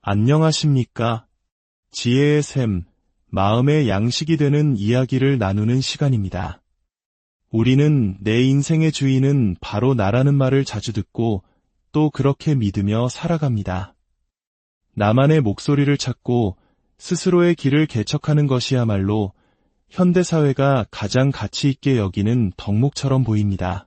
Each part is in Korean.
안녕하십니까? 지혜의 샘, 마음의 양식이 되는 이야기를 나누는 시간입니다. 우리는 내 인생의 주인은 바로 나라는 말을 자주 듣고 또 그렇게 믿으며 살아갑니다. 나만의 목소리를 찾고 스스로의 길을 개척하는 것이야말로 현대사회가 가장 가치 있게 여기는 덕목처럼 보입니다.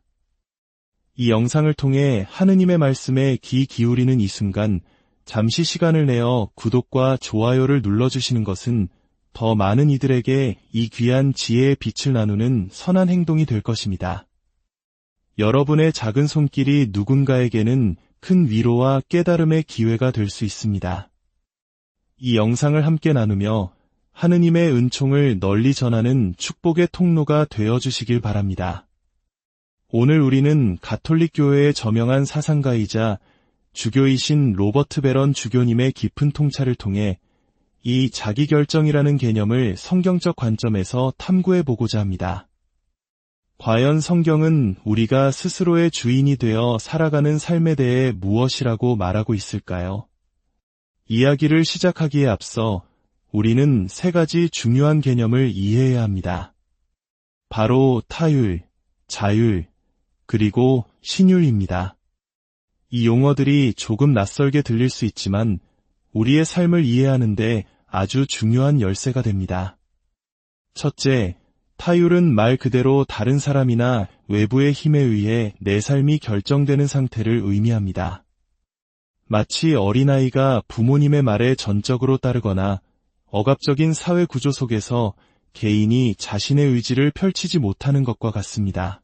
이 영상을 통해 하느님의 말씀에 귀 기울이는 이 순간 잠시 시간을 내어 구독과 좋아요를 눌러주시는 것은 더 많은 이들에게 이 귀한 지혜의 빛을 나누는 선한 행동이 될 것입니다. 여러분의 작은 손길이 누군가에게는 큰 위로와 깨달음의 기회가 될 수 있습니다. 이 영상을 함께 나누며 하느님의 은총을 널리 전하는 축복의 통로가 되어주시길 바랍니다. 오늘 우리는 가톨릭 교회의 저명한 사상가이자 주교이신 로버트 베런 주교님의 깊은 통찰을 통해 이 자기결정이라는 개념을 성경적 관점에서 탐구해보고자 합니다. 과연 성경은 우리가 스스로의 주인이 되어 살아가는 삶에 대해 무엇이라고 말하고 있을까요? 이야기를 시작하기에 앞서 우리는 세 가지 중요한 개념을 이해해야 합니다. 바로 타율, 자율, 그리고 신율입니다. 이 용어들이 조금 낯설게 들릴 수 있지만 우리의 삶을 이해하는데 아주 중요한 열쇠가 됩니다. 첫째, 타율은 말 그대로 다른 사람이나 외부의 힘에 의해 내 삶이 결정되는 상태를 의미합니다. 마치 어린아이가 부모님의 말에 전적으로 따르거나 억압적인 사회 구조 속에서 개인이 자신의 의지를 펼치지 못하는 것과 같습니다.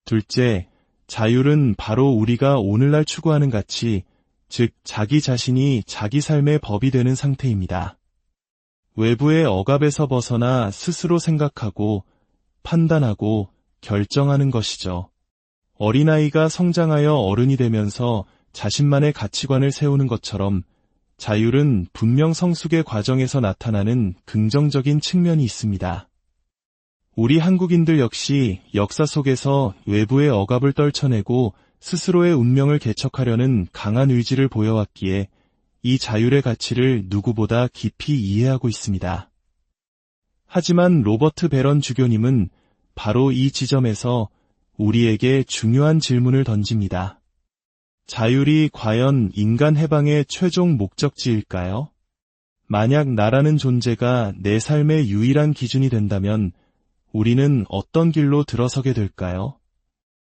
둘째, 자율은 바로 우리가 오늘날 추구하는 가치, 즉 자기 자신이 자기 삶의 법이 되는 상태입니다. 외부의 억압에서 벗어나 스스로 생각하고 판단하고 결정하는 것이죠. 어린아이가 성장하여 어른이 되면서 자신만의 가치관을 세우는 것처럼 자율은 분명 성숙의 과정에서 나타나는 긍정적인 측면이 있습니다. 우리 한국인들 역시 역사 속에서 외부의 억압을 떨쳐내고 스스로의 운명을 개척하려는 강한 의지를 보여왔기에 이 자율의 가치를 누구보다 깊이 이해하고 있습니다. 하지만 로버트 베런 주교님은 바로 이 지점에서 우리에게 중요한 질문을 던집니다. 자율이 과연 인간 해방의 최종 목적지일까요? 만약 나라는 존재가 내 삶의 유일한 기준이 된다면 우리는 어떤 길로 들어서게 될까요?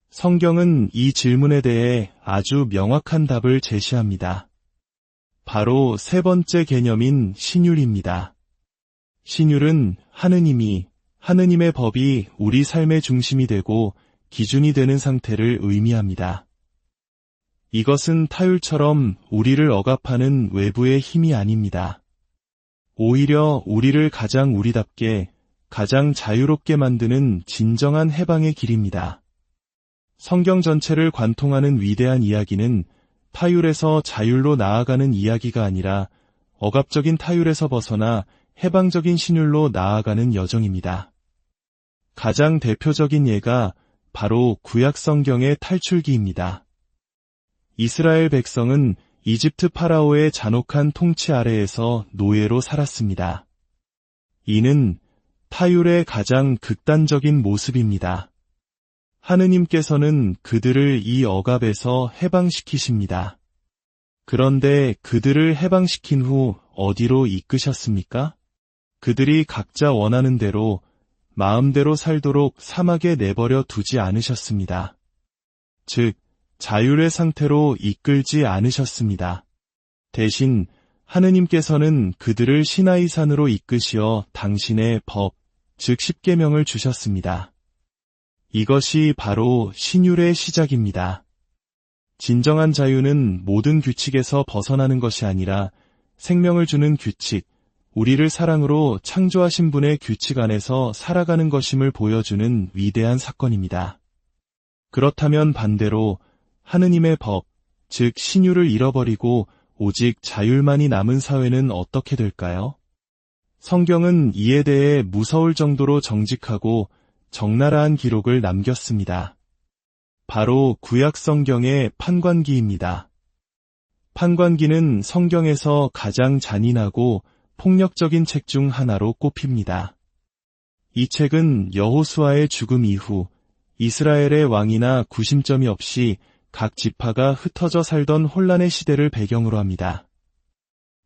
성경은 이 질문에 대해 아주 명확한 답을 제시합니다. 바로 세 번째 개념인 신율입니다. 신율은 하느님의 법이 우리 삶의 중심이 되고 기준이 되는 상태를 의미합니다. 이것은 타율처럼 우리를 억압하는 외부의 힘이 아닙니다. 오히려 우리를 가장 우리답게 가장 자유롭게 만드는 진정한 해방의 길입니다. 성경 전체를 관통하는 위대한 이야기는 타율에서 자율로 나아가는 이야기가 아니라 억압적인 타율에서 벗어나 해방적인 신율로 나아가는 여정입니다. 가장 대표적인 예가 바로 구약 성경의 탈출기입니다. 이스라엘 백성은 이집트 파라오의 잔혹한 통치 아래에서 노예로 살았습니다. 이는 타율의 가장 극단적인 모습입니다. 하느님께서는 그들을 이 억압에서 해방시키십니다. 그런데 그들을 해방시킨 후 어디로 이끄셨습니까? 그들이 각자 원하는 대로 마음대로 살도록 사막에 내버려 두지 않으셨습니다. 즉, 자율의 상태로 이끌지 않으셨습니다. 대신 하느님께서는 그들을 시나이 산으로 이끄시어 당신의 법, 즉 십계명을 주셨습니다. 이것이 바로 신율의 시작입니다. 진정한 자유는 모든 규칙에서 벗어나는 것이 아니라 생명을 주는 규칙, 우리를 사랑으로 창조하신 분의 규칙 안에서 살아가는 것임을 보여주는 위대한 사건입니다. 그렇다면 반대로 하느님의 법, 즉 신율을 잃어버리고 오직 자율만이 남은 사회는 어떻게 될까요? 성경은 이에 대해 무서울 정도로 정직하고 적나라한 기록을 남겼습니다. 바로 구약 성경의 판관기입니다. 판관기는 성경에서 가장 잔인하고 폭력적인 책 중 하나로 꼽힙니다. 이 책은 여호수아의 죽음 이후 이스라엘의 왕이나 구심점이 없이 각 지파가 흩어져 살던 혼란의 시대를 배경으로 합니다.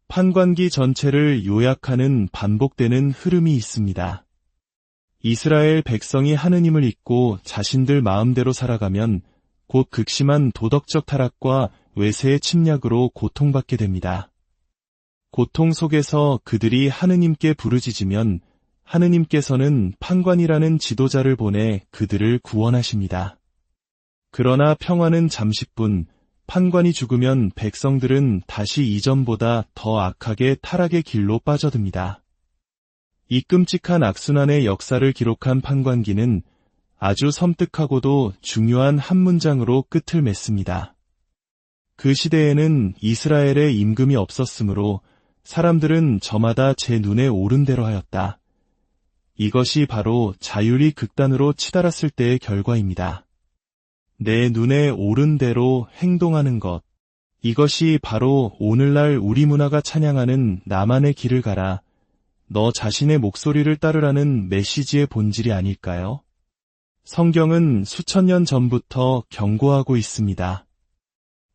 판관기 전체를 요약하는 반복되는 흐름이 있습니다. 이스라엘 백성이 하느님을 잊고 자신들 마음대로 살아가면 곧 극심한 도덕적 타락과 외세의 침략으로 고통받게 됩니다. 고통 속에서 그들이 하느님께 부르짖으면 하느님께서는 판관이라는 지도자를 보내 그들을 구원하십니다. 그러나 평화는 잠시뿐, 판관이 죽으면 백성들은 다시 이전보다 더 악하게 타락의 길로 빠져듭니다. 이 끔찍한 악순환의 역사를 기록한 판관기는 아주 섬뜩하고도 중요한 한 문장으로 끝을 맺습니다. 그 시대에는 이스라엘에 임금이 없었으므로 사람들은 저마다 제 눈에 오른 대로 하였다. 이것이 바로 자율이 극단으로 치달았을 때의 결과입니다. 내 눈에 오른 대로 행동하는 것. 이것이 바로 오늘날 우리 문화가 찬양하는 나만의 길을 가라, 너 자신의 목소리를 따르라는 메시지의 본질이 아닐까요? 성경은 수천 년 전부터 경고하고 있습니다.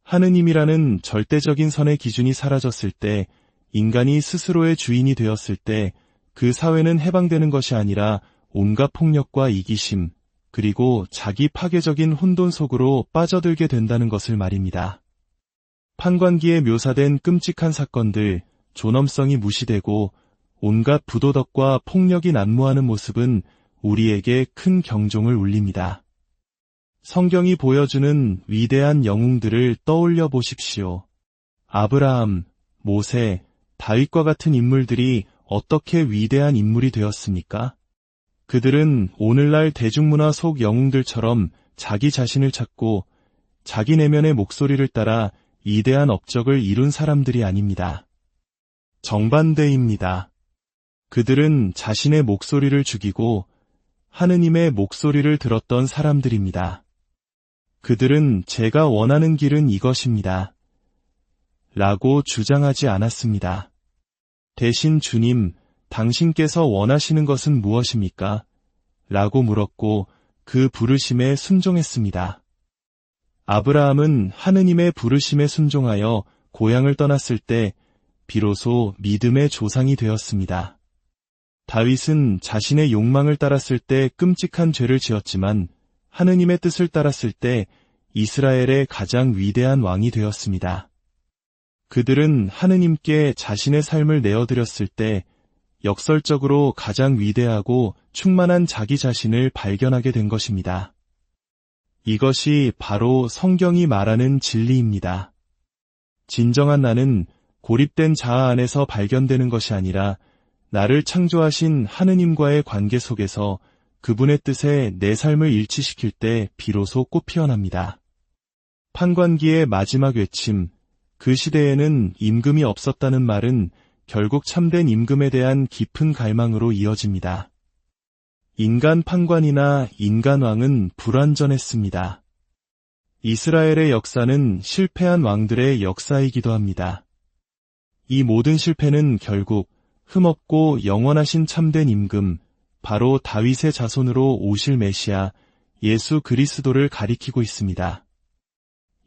하느님이라는 절대적인 선의 기준이 사라졌을 때, 인간이 스스로의 주인이 되었을 때 그 사회는 해방되는 것이 아니라 온갖 폭력과 이기심, 그리고 자기 파괴적인 혼돈 속으로 빠져들게 된다는 것을 말입니다. 판관기에 묘사된 끔찍한 사건들, 존엄성이 무시되고 온갖 부도덕과 폭력이 난무하는 모습은 우리에게 큰 경종을 울립니다. 성경이 보여주는 위대한 영웅들을 떠올려 보십시오. 아브라함, 모세, 다윗과 같은 인물들이 어떻게 위대한 인물이 되었습니까? 그들은 오늘날 대중문화 속 영웅들처럼 자기 자신을 찾고 자기 내면의 목소리를 따라 이대한 업적을 이룬 사람들이 아닙니다. 정반대입니다. 그들은 자신의 목소리를 죽이고 하느님의 목소리를 들었던 사람들입니다. 그들은 제가 원하는 길은 이것입니다. 라고 주장하지 않았습니다. 대신 주님, 당신께서 원하시는 것은 무엇입니까? 라고 물었고 그 부르심에 순종했습니다. 아브라함은 하느님의 부르심에 순종하여 고향을 떠났을 때 비로소 믿음의 조상이 되었습니다. 다윗은 자신의 욕망을 따랐을 때 끔찍한 죄를 지었지만 하느님의 뜻을 따랐을 때 이스라엘의 가장 위대한 왕이 되었습니다. 그들은 하느님께 자신의 삶을 내어드렸을 때 역설적으로 가장 위대하고 충만한 자기 자신을 발견하게 된 것입니다. 이것이 바로 성경이 말하는 진리입니다. 진정한 나는 고립된 자아 안에서 발견되는 것이 아니라 나를 창조하신 하느님과의 관계 속에서 그분의 뜻에 내 삶을 일치시킬 때 비로소 꽃 피어납니다. 판관기의 마지막 외침, 그 시대에는 임금이 없었다는 말은 결국 참된 임금에 대한 깊은 갈망으로 이어집니다. 인간 판관이나 인간 왕은 불완전했습니다. 이스라엘의 역사는 실패한 왕들의 역사이기도 합니다. 이 모든 실패는 결국 흠없고 영원하신 참된 임금, 바로 다윗의 자손으로 오실 메시아, 예수 그리스도를 가리키고 있습니다.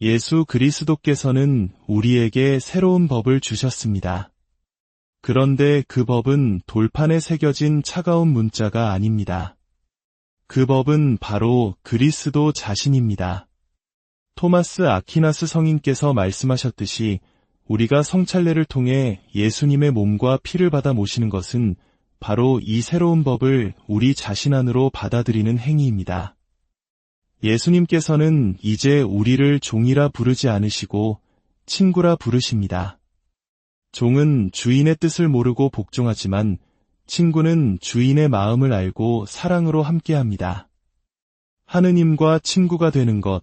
예수 그리스도께서는 우리에게 새로운 법을 주셨습니다. 그런데 그 법은 돌판에 새겨진 차가운 문자가 아닙니다. 그 법은 바로 그리스도 자신입니다. 토마스 아퀴나스 성인께서 말씀하셨듯이 우리가 성찬례를 통해 예수님의 몸과 피를 받아 모시는 것은 바로 이 새로운 법을 우리 자신 안으로 받아들이는 행위입니다. 예수님께서는 이제 우리를 종이라 부르지 않으시고 친구라 부르십니다. 종은 주인의 뜻을 모르고 복종하지만 친구는 주인의 마음을 알고 사랑으로 함께합니다. 하느님과 친구가 되는 것,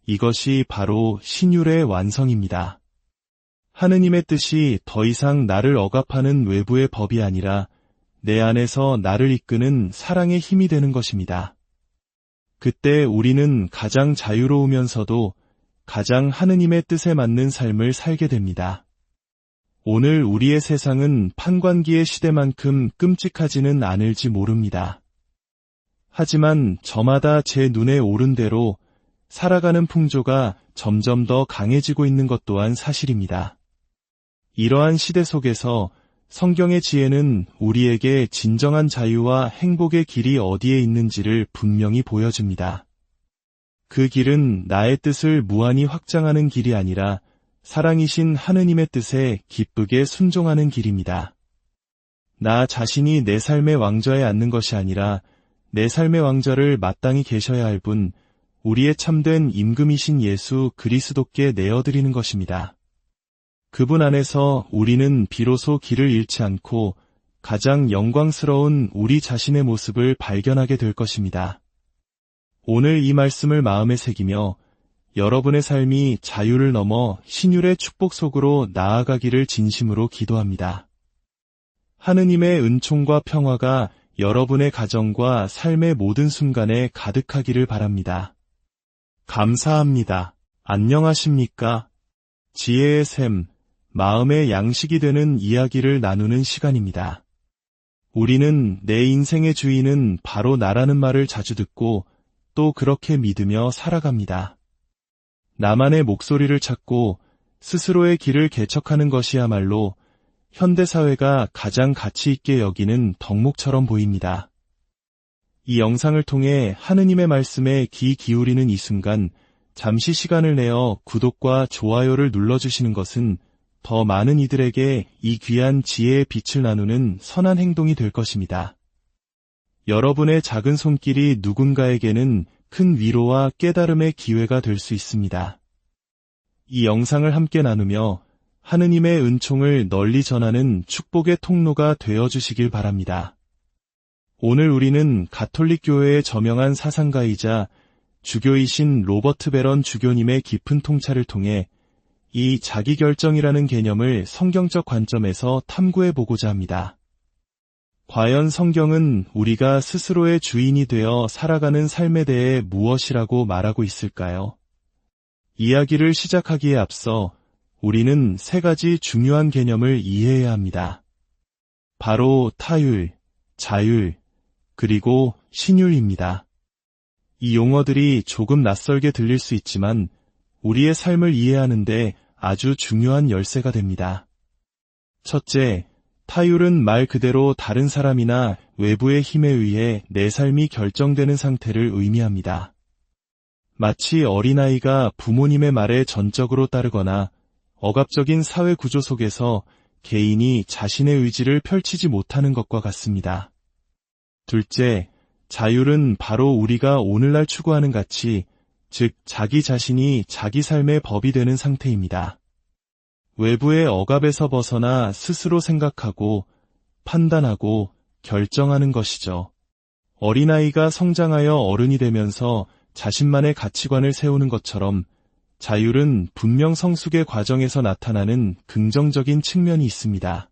이것이 바로 신율의 완성입니다. 하느님의 뜻이 더 이상 나를 억압하는 외부의 법이 아니라 내 안에서 나를 이끄는 사랑의 힘이 되는 것입니다. 그때 우리는 가장 자유로우면서도 가장 하느님의 뜻에 맞는 삶을 살게 됩니다. 오늘 우리의 세상은 판관기의 시대만큼 끔찍하지는 않을지 모릅니다. 하지만 저마다 제 눈에 오른 대로 살아가는 풍조가 점점 더 강해지고 있는 것 또한 사실입니다. 이러한 시대 속에서 성경의 지혜는 우리에게 진정한 자유와 행복의 길이 어디에 있는지를 분명히 보여줍니다. 그 길은 나의 뜻을 무한히 확장하는 길이 아니라 사랑이신 하느님의 뜻에 기쁘게 순종하는 길입니다. 나 자신이 내 삶의 왕좌에 앉는 것이 아니라 내 삶의 왕좌를 마땅히 계셔야 할 분, 우리의 참된 임금이신 예수 그리스도께 내어드리는 것입니다. 그분 안에서 우리는 비로소 길을 잃지 않고 가장 영광스러운 우리 자신의 모습을 발견하게 될 것입니다. 오늘 이 말씀을 마음에 새기며 여러분의 삶이 자유를 넘어 신율의 축복 속으로 나아가기를 진심으로 기도합니다. 하느님의 은총과 평화가 여러분의 가정과 삶의 모든 순간에 가득하기를 바랍니다. 감사합니다. 안녕하십니까? 지혜의 샘, 마음의 양식이 되는 이야기를 나누는 시간입니다. 우리는 내 인생의 주인은 바로 나라는 말을 자주 듣고 또 그렇게 믿으며 살아갑니다. 나만의 목소리를 찾고 스스로의 길을 개척하는 것이야말로 현대사회가 가장 가치 있게 여기는 덕목처럼 보입니다. 이 영상을 통해 하느님의 말씀에 귀 기울이는 이 순간 잠시 시간을 내어 구독과 좋아요를 눌러주시는 것은 더 많은 이들에게 이 귀한 지혜의 빛을 나누는 선한 행동이 될 것입니다. 여러분의 작은 손길이 누군가에게는 큰 위로와 깨달음의 기회가 될 수 있습니다. 이 영상을 함께 나누며 하느님의 은총을 널리 전하는 축복의 통로가 되어주시길 바랍니다. 오늘 우리는 가톨릭 교회의 저명한 사상가이자 주교이신 로버트 베런 주교님의 깊은 통찰을 통해 이 자기결정이라는 개념을 성경적 관점에서 탐구해보고자 합니다. 과연 성경은 우리가 스스로의 주인이 되어 살아가는 삶에 대해 무엇이라고 말하고 있을까요? 이야기를 시작하기에 앞서 우리는 세 가지 중요한 개념을 이해해야 합니다. 바로 타율, 자율, 그리고 신율입니다. 이 용어들이 조금 낯설게 들릴 수 있지만 우리의 삶을 이해하는데 아주 중요한 열쇠가 됩니다. 첫째, 타율은 말 그대로 다른 사람이나 외부의 힘에 의해 내 삶이 결정되는 상태를 의미합니다. 마치 어린아이가 부모님의 말에 전적으로 따르거나 억압적인 사회 구조 속에서 개인이 자신의 의지를 펼치지 못하는 것과 같습니다. 둘째, 자율은 바로 우리가 오늘날 추구하는 가치, 즉 자기 자신이 자기 삶의 법이 되는 상태입니다. 외부의 억압에서 벗어나 스스로 생각하고 판단하고 결정하는 것이죠. 어린아이가 성장하여 어른이 되면서 자신만의 가치관을 세우는 것처럼 자율은 분명 성숙의 과정에서 나타나는 긍정적인 측면이 있습니다.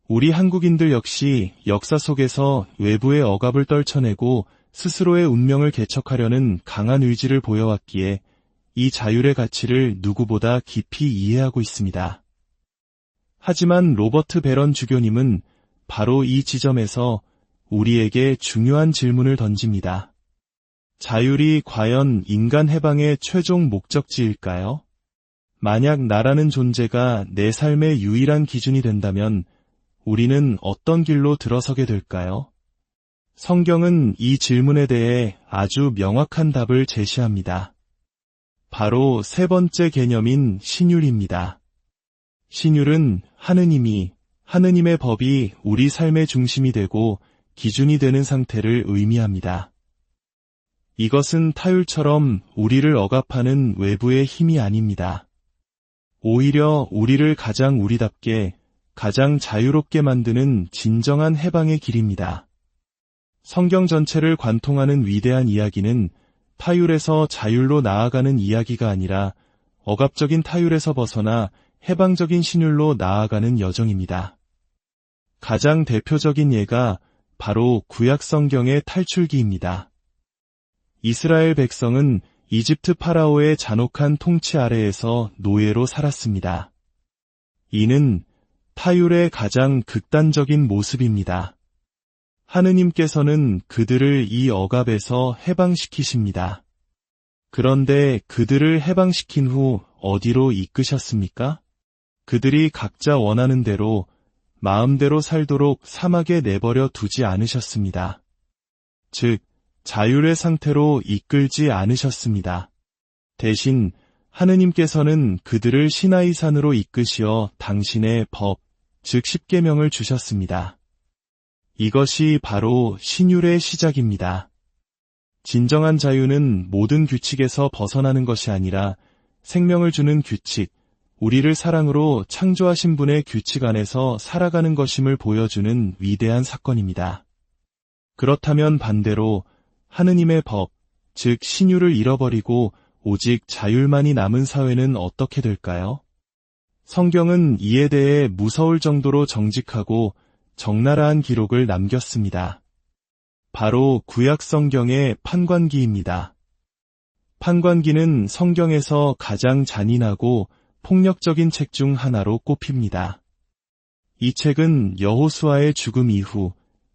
우리 한국인들 역시 역사 속에서 외부의 억압을 떨쳐내고 스스로의 운명을 개척하려는 강한 의지를 보여왔기에 이 자율의 가치를 누구보다 깊이 이해하고 있습니다. 하지만 로버트 베런 주교님은 바로 이 지점에서 우리에게 중요한 질문을 던집니다. 자율이 과연 인간 해방의 최종 목적지일까요? 만약 나라는 존재가 내 삶의 유일한 기준이 된다면 우리는 어떤 길로 들어서게 될까요? 성경은 이 질문에 대해 아주 명확한 답을 제시합니다. 바로 세 번째 개념인 신율입니다. 신율은 하느님이, 하느님의 법이 우리 삶의 중심이 되고 기준이 되는 상태를 의미합니다. 이것은 타율처럼 우리를 억압하는 외부의 힘이 아닙니다. 오히려 우리를 가장 우리답게, 가장 자유롭게 만드는 진정한 해방의 길입니다. 성경 전체를 관통하는 위대한 이야기는 타율에서 자율로 나아가는 이야기가 아니라 억압적인 타율에서 벗어나 해방적인 신율로 나아가는 여정입니다. 가장 대표적인 예가 바로 구약 성경의 탈출기입니다. 이스라엘 백성은 이집트 파라오의 잔혹한 통치 아래에서 노예로 살았습니다. 이는 타율의 가장 극단적인 모습입니다. 하느님께서는 그들을 이 억압에서 해방시키십니다. 그런데 그들을 해방시킨 후 어디로 이끄셨습니까? 그들이 각자 원하는 대로 마음대로 살도록 사막에 내버려 두지 않으셨습니다. 즉, 자율의 상태로 이끌지 않으셨습니다. 대신 하느님께서는 그들을 시나이 산으로 이끄시어 당신의 법, 즉 십계명을 주셨습니다. 이것이 바로 신율의 시작입니다. 진정한 자유는 모든 규칙에서 벗어나는 것이 아니라 생명을 주는 규칙, 우리를 사랑으로 창조하신 분의 규칙 안에서 살아가는 것임을 보여주는 위대한 사건입니다. 그렇다면 반대로 하느님의 법, 즉 신율을 잃어버리고 오직 자율만이 남은 사회는 어떻게 될까요? 성경은 이에 대해 무서울 정도로 정직하고 적나라한 기록을 남겼습니다. 바로 구약 성경의 판관기입니다. 판관기는 성경에서 가장 잔인하고 폭력적인 책 중 하나로 꼽힙니다. 이 책은 여호수아의 죽음 이후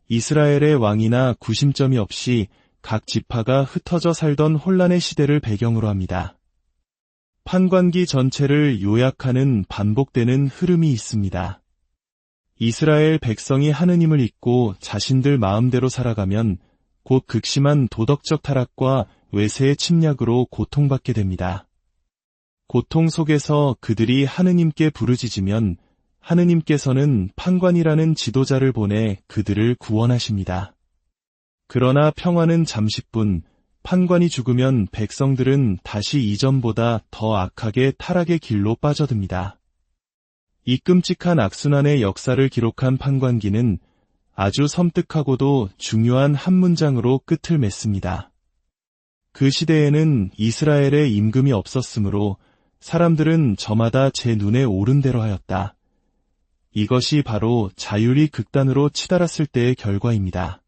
이스라엘의 왕이나 구심점이 없이 각 지파가 흩어져 살던 혼란의 시대를 배경으로 합니다. 판관기 전체를 요약하는 반복되는 흐름이 있습니다. 이스라엘 백성이 하느님을 잊고 자신들 마음대로 살아가면 곧 극심한 도덕적 타락과 외세의 침략으로 고통받게 됩니다. 고통 속에서 그들이 하느님께 부르짖으면 하느님께서는 판관이라는 지도자를 보내 그들을 구원하십니다. 그러나 평화는 잠시뿐, 판관이 죽으면 백성들은 다시 이전보다 더 악하게 타락의 길로 빠져듭니다. 이 끔찍한 악순환의 역사를 기록한 판관기는 아주 섬뜩하고도 중요한 한 문장으로 끝을 맺습니다. 그 시대에는 이스라엘에 임금이 없었으므로 사람들은 저마다 제 눈에 오른 대로 하였다. 이것이 바로 자율이 극단으로 치달았을 때의 결과입니다.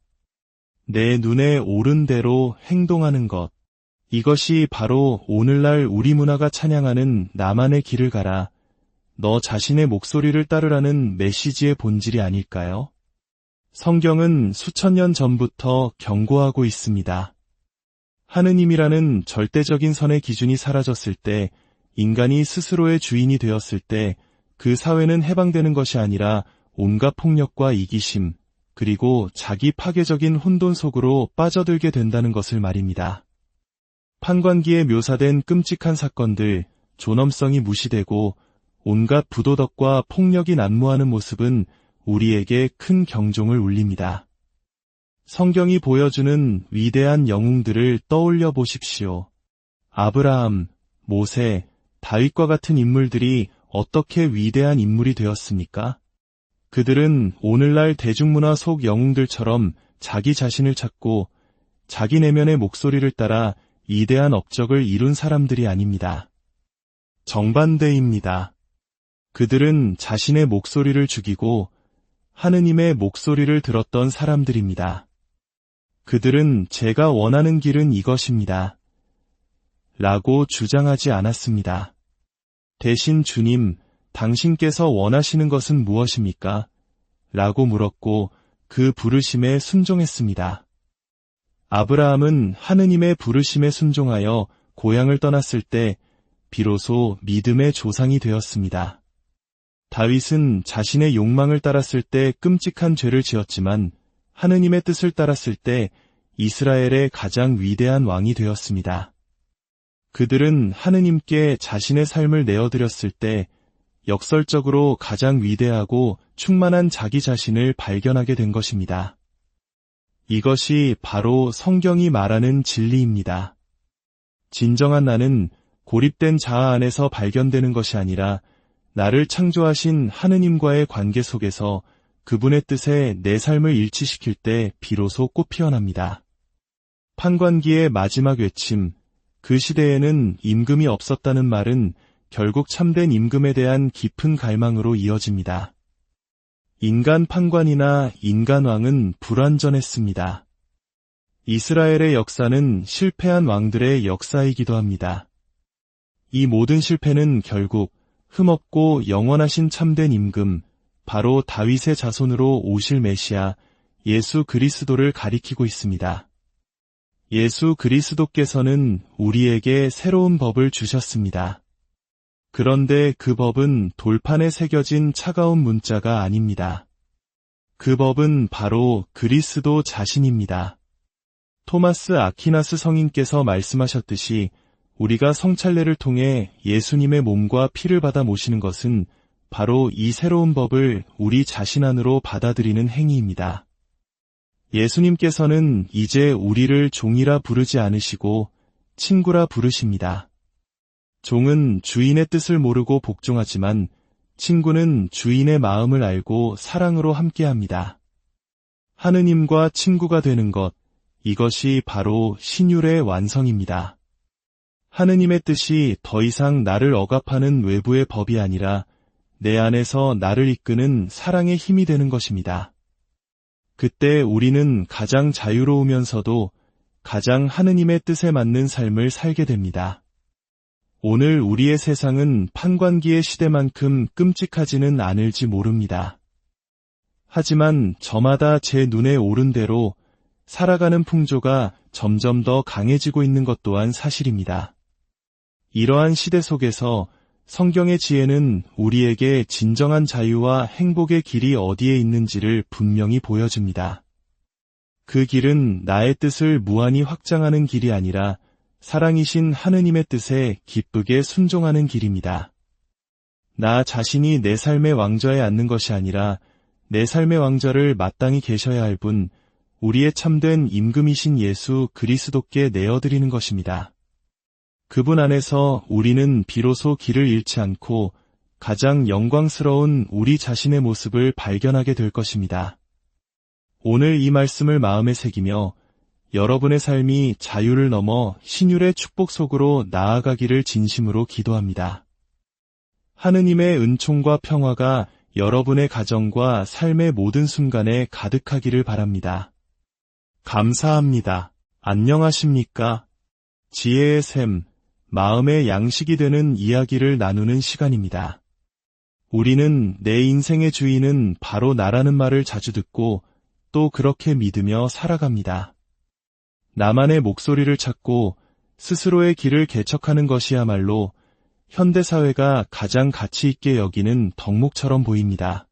내 눈에 오른 대로 행동하는 것. 이것이 바로 오늘날 우리 문화가 찬양하는 나만의 길을 가라. 너 자신의 목소리를 따르라는 메시지의 본질이 아닐까요? 성경은 수천 년 전부터 경고하고 있습니다. 하느님이라는 절대적인 선의 기준이 사라졌을 때, 인간이 스스로의 주인이 되었을 때, 그 사회는 해방되는 것이 아니라 온갖 폭력과 이기심, 그리고 자기 파괴적인 혼돈 속으로 빠져들게 된다는 것을 말입니다. 판관기에 묘사된 끔찍한 사건들, 존엄성이 무시되고 온갖 부도덕과 폭력이 난무하는 모습은 우리에게 큰 경종을 울립니다. 성경이 보여주는 위대한 영웅들을 떠올려 보십시오. 아브라함, 모세, 다윗과 같은 인물들이 어떻게 위대한 인물이 되었습니까? 그들은 오늘날 대중문화 속 영웅들처럼 자기 자신을 찾고 자기 내면의 목소리를 따라 이대한 업적을 이룬 사람들이 아닙니다. 정반대입니다. 그들은 자신의 목소리를 죽이고 하느님의 목소리를 들었던 사람들입니다. 그들은 제가 원하는 길은 이것입니다. 라고 주장하지 않았습니다. 대신 주님, 당신께서 원하시는 것은 무엇입니까? 라고 물었고 그 부르심에 순종했습니다. 아브라함은 하느님의 부르심에 순종하여 고향을 떠났을 때 비로소 믿음의 조상이 되었습니다. 다윗은 자신의 욕망을 따랐을 때 끔찍한 죄를 지었지만 하느님의 뜻을 따랐을 때 이스라엘의 가장 위대한 왕이 되었습니다. 그들은 하느님께 자신의 삶을 내어드렸을 때 역설적으로 가장 위대하고 충만한 자기 자신을 발견하게 된 것입니다. 이것이 바로 성경이 말하는 진리입니다. 진정한 나는 고립된 자아 안에서 발견되는 것이 아니라 나를 창조하신 하느님과의 관계 속에서 그분의 뜻에 내 삶을 일치시킬 때 비로소 꽃 피어납니다. 판관기의 마지막 외침, 그 시대에는 임금이 없었다는 말은 결국 참된 임금에 대한 깊은 갈망으로 이어집니다. 인간 판관이나 인간 왕은 불완전했습니다. 이스라엘의 역사는 실패한 왕들의 역사이기도 합니다. 이 모든 실패는 결국 흠없고 영원하신 참된 임금, 바로 다윗의 자손으로 오실 메시아, 예수 그리스도를 가리키고 있습니다. 예수 그리스도께서는 우리에게 새로운 법을 주셨습니다. 그런데 그 법은 돌판에 새겨진 차가운 문자가 아닙니다. 그 법은 바로 그리스도 자신입니다. 토마스 아퀴나스 성인께서 말씀하셨듯이 우리가 성찬례를 통해 예수님의 몸과 피를 받아 모시는 것은 바로 이 새로운 법을 우리 자신 안으로 받아들이는 행위입니다. 예수님께서는 이제 우리를 종이라 부르지 않으시고 친구라 부르십니다. 종은 주인의 뜻을 모르고 복종하지만 친구는 주인의 마음을 알고 사랑으로 함께합니다. 하느님과 친구가 되는 것, 이것이 바로 신율의 완성입니다. 하느님의 뜻이 더 이상 나를 억압하는 외부의 법이 아니라 내 안에서 나를 이끄는 사랑의 힘이 되는 것입니다. 그때 우리는 가장 자유로우면서도 가장 하느님의 뜻에 맞는 삶을 살게 됩니다. 오늘 우리의 세상은 판관기의 시대만큼 끔찍하지는 않을지 모릅니다. 하지만 저마다 제 눈에 오른 대로 살아가는 풍조가 점점 더 강해지고 있는 것 또한 사실입니다. 이러한 시대 속에서 성경의 지혜는 우리에게 진정한 자유와 행복의 길이 어디에 있는지를 분명히 보여줍니다. 그 길은 나의 뜻을 무한히 확장하는 길이 아니라 사랑이신 하느님의 뜻에 기쁘게 순종하는 길입니다. 나 자신이 내 삶의 왕좌에 앉는 것이 아니라 내 삶의 왕좌를 마땅히 계셔야 할 분, 우리의 참된 임금이신 예수 그리스도께 내어드리는 것입니다. 그분 안에서 우리는 비로소 길을 잃지 않고 가장 영광스러운 우리 자신의 모습을 발견하게 될 것입니다. 오늘 이 말씀을 마음에 새기며 여러분의 삶이 자유를 넘어 신율의 축복 속으로 나아가기를 진심으로 기도합니다. 하느님의 은총과 평화가 여러분의 가정과 삶의 모든 순간에 가득하기를 바랍니다. 감사합니다. 안녕하십니까? 지혜의 샘, 마음의 양식이 되는 이야기를 나누는 시간입니다. 우리는 내 인생의 주인은 바로 나라는 말을 자주 듣고 또 그렇게 믿으며 살아갑니다. 나만의 목소리를 찾고 스스로의 길을 개척하는 것이야말로 현대사회가 가장 가치 있게 여기는 덕목처럼 보입니다.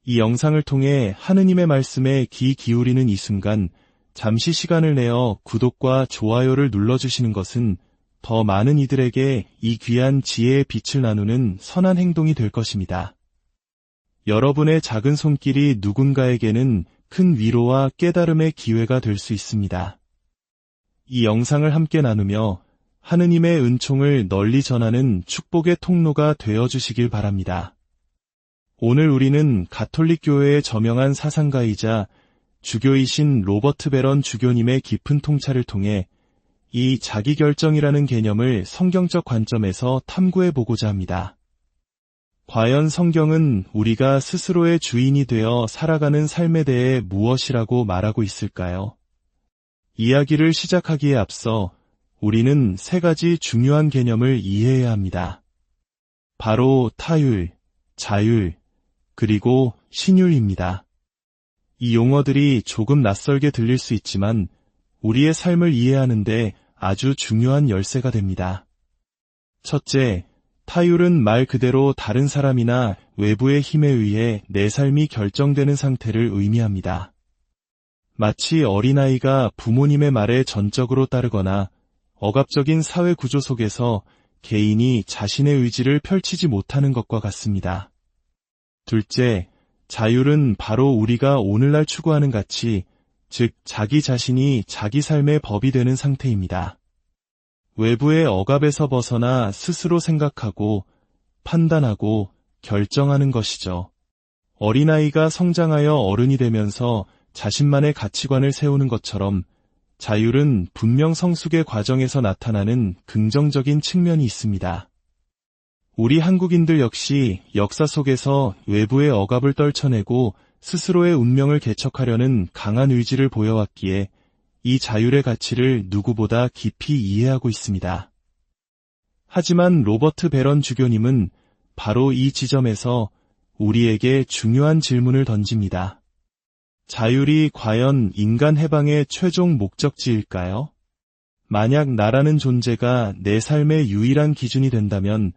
이 영상을 통해 하느님의 말씀에 귀 기울이는 이 순간 잠시 시간을 내어 구독과 좋아요를 눌러주시는 것은 더 많은 이들에게 이 귀한 지혜의 빛을 나누는 선한 행동이 될 것입니다. 여러분의 작은 손길이 누군가에게는 큰 위로와 깨달음의 기회가 될 수 있습니다. 이 영상을 함께 나누며 하느님의 은총을 널리 전하는 축복의 통로가 되어주시길 바랍니다. 오늘 우리는 가톨릭 교회의 저명한 사상가이자 주교이신 로버트 베런 주교님의 깊은 통찰을 통해 이 자기결정이라는 개념을 성경적 관점에서 탐구해보고자 합니다. 과연 성경은 우리가 스스로의 주인이 되어 살아가는 삶에 대해 무엇이라고 말하고 있을까요? 이야기를 시작하기에 앞서 우리는 세 가지 중요한 개념을 이해해야 합니다. 바로 타율, 자율, 그리고 신율입니다. 이 용어들이 조금 낯설게 들릴 수 있지만 우리의 삶을 이해하는데 아주 중요한 열쇠가 됩니다. 첫째, 타율은 말 그대로 다른 사람이나 외부의 힘에 의해 내 삶이 결정되는 상태를 의미합니다. 마치 어린아이가 부모님의 말에 전적으로 따르거나 억압적인 사회 구조 속에서 개인이 자신의 의지를 펼치지 못하는 것과 같습니다. 둘째, 자율은 바로 우리가 오늘날 추구하는 가치, 즉 자기 자신이 자기 삶의 법이 되는 상태입니다. 외부의 억압에서 벗어나 스스로 생각하고 판단하고 결정하는 것이죠. 어린아이가 성장하여 어른이 되면서 자신만의 가치관을 세우는 것처럼 자율은 분명 성숙의 과정에서 나타나는 긍정적인 측면이 있습니다. 우리 한국인들 역시 역사 속에서 외부의 억압을 떨쳐내고 스스로의 운명을 개척하려는 강한 의지를 보여왔기에 이 자율의 가치를 누구보다 깊이 이해하고 있습니다. 하지만 로버트 베런 주교님은 바로 이 지점에서 우리에게 중요한 질문을 던집니다. 자율이 과연 인간 해방의 최종 목적지일까요? 만약 나라는 존재가 내 삶의 유일한 기준이 된다면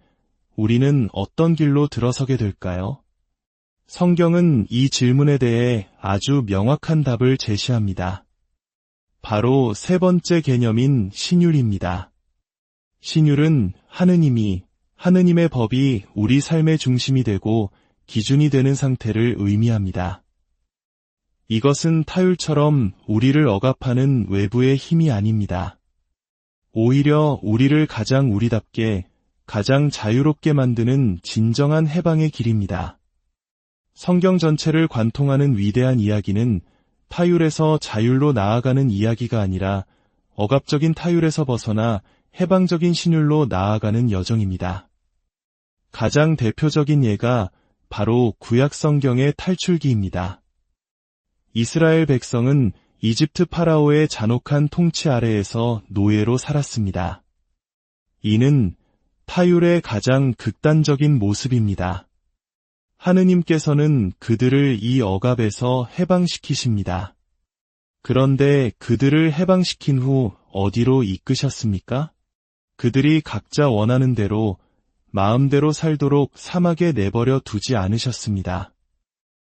우리는 어떤 길로 들어서게 될까요? 성경은 이 질문에 대해 아주 명확한 답을 제시합니다. 바로 세 번째 개념인 신율입니다. 신율은 하느님의 법이 우리 삶의 중심이 되고 기준이 되는 상태를 의미합니다. 이것은 타율처럼 우리를 억압하는 외부의 힘이 아닙니다. 오히려 우리를 가장 우리답게, 가장 자유롭게 만드는 진정한 해방의 길입니다. 성경 전체를 관통하는 위대한 이야기는 타율에서 자율로 나아가는 이야기가 아니라 억압적인 타율에서 벗어나 해방적인 신율로 나아가는 여정입니다. 가장 대표적인 예가 바로 구약 성경의 탈출기입니다. 이스라엘 백성은 이집트 파라오의 잔혹한 통치 아래에서 노예로 살았습니다. 이는 타율의 가장 극단적인 모습입니다. 하느님께서는 그들을 이 억압에서 해방시키십니다. 그런데 그들을 해방시킨 후 어디로 이끄셨습니까? 그들이 각자 원하는 대로 마음대로 살도록 사막에 내버려 두지 않으셨습니다.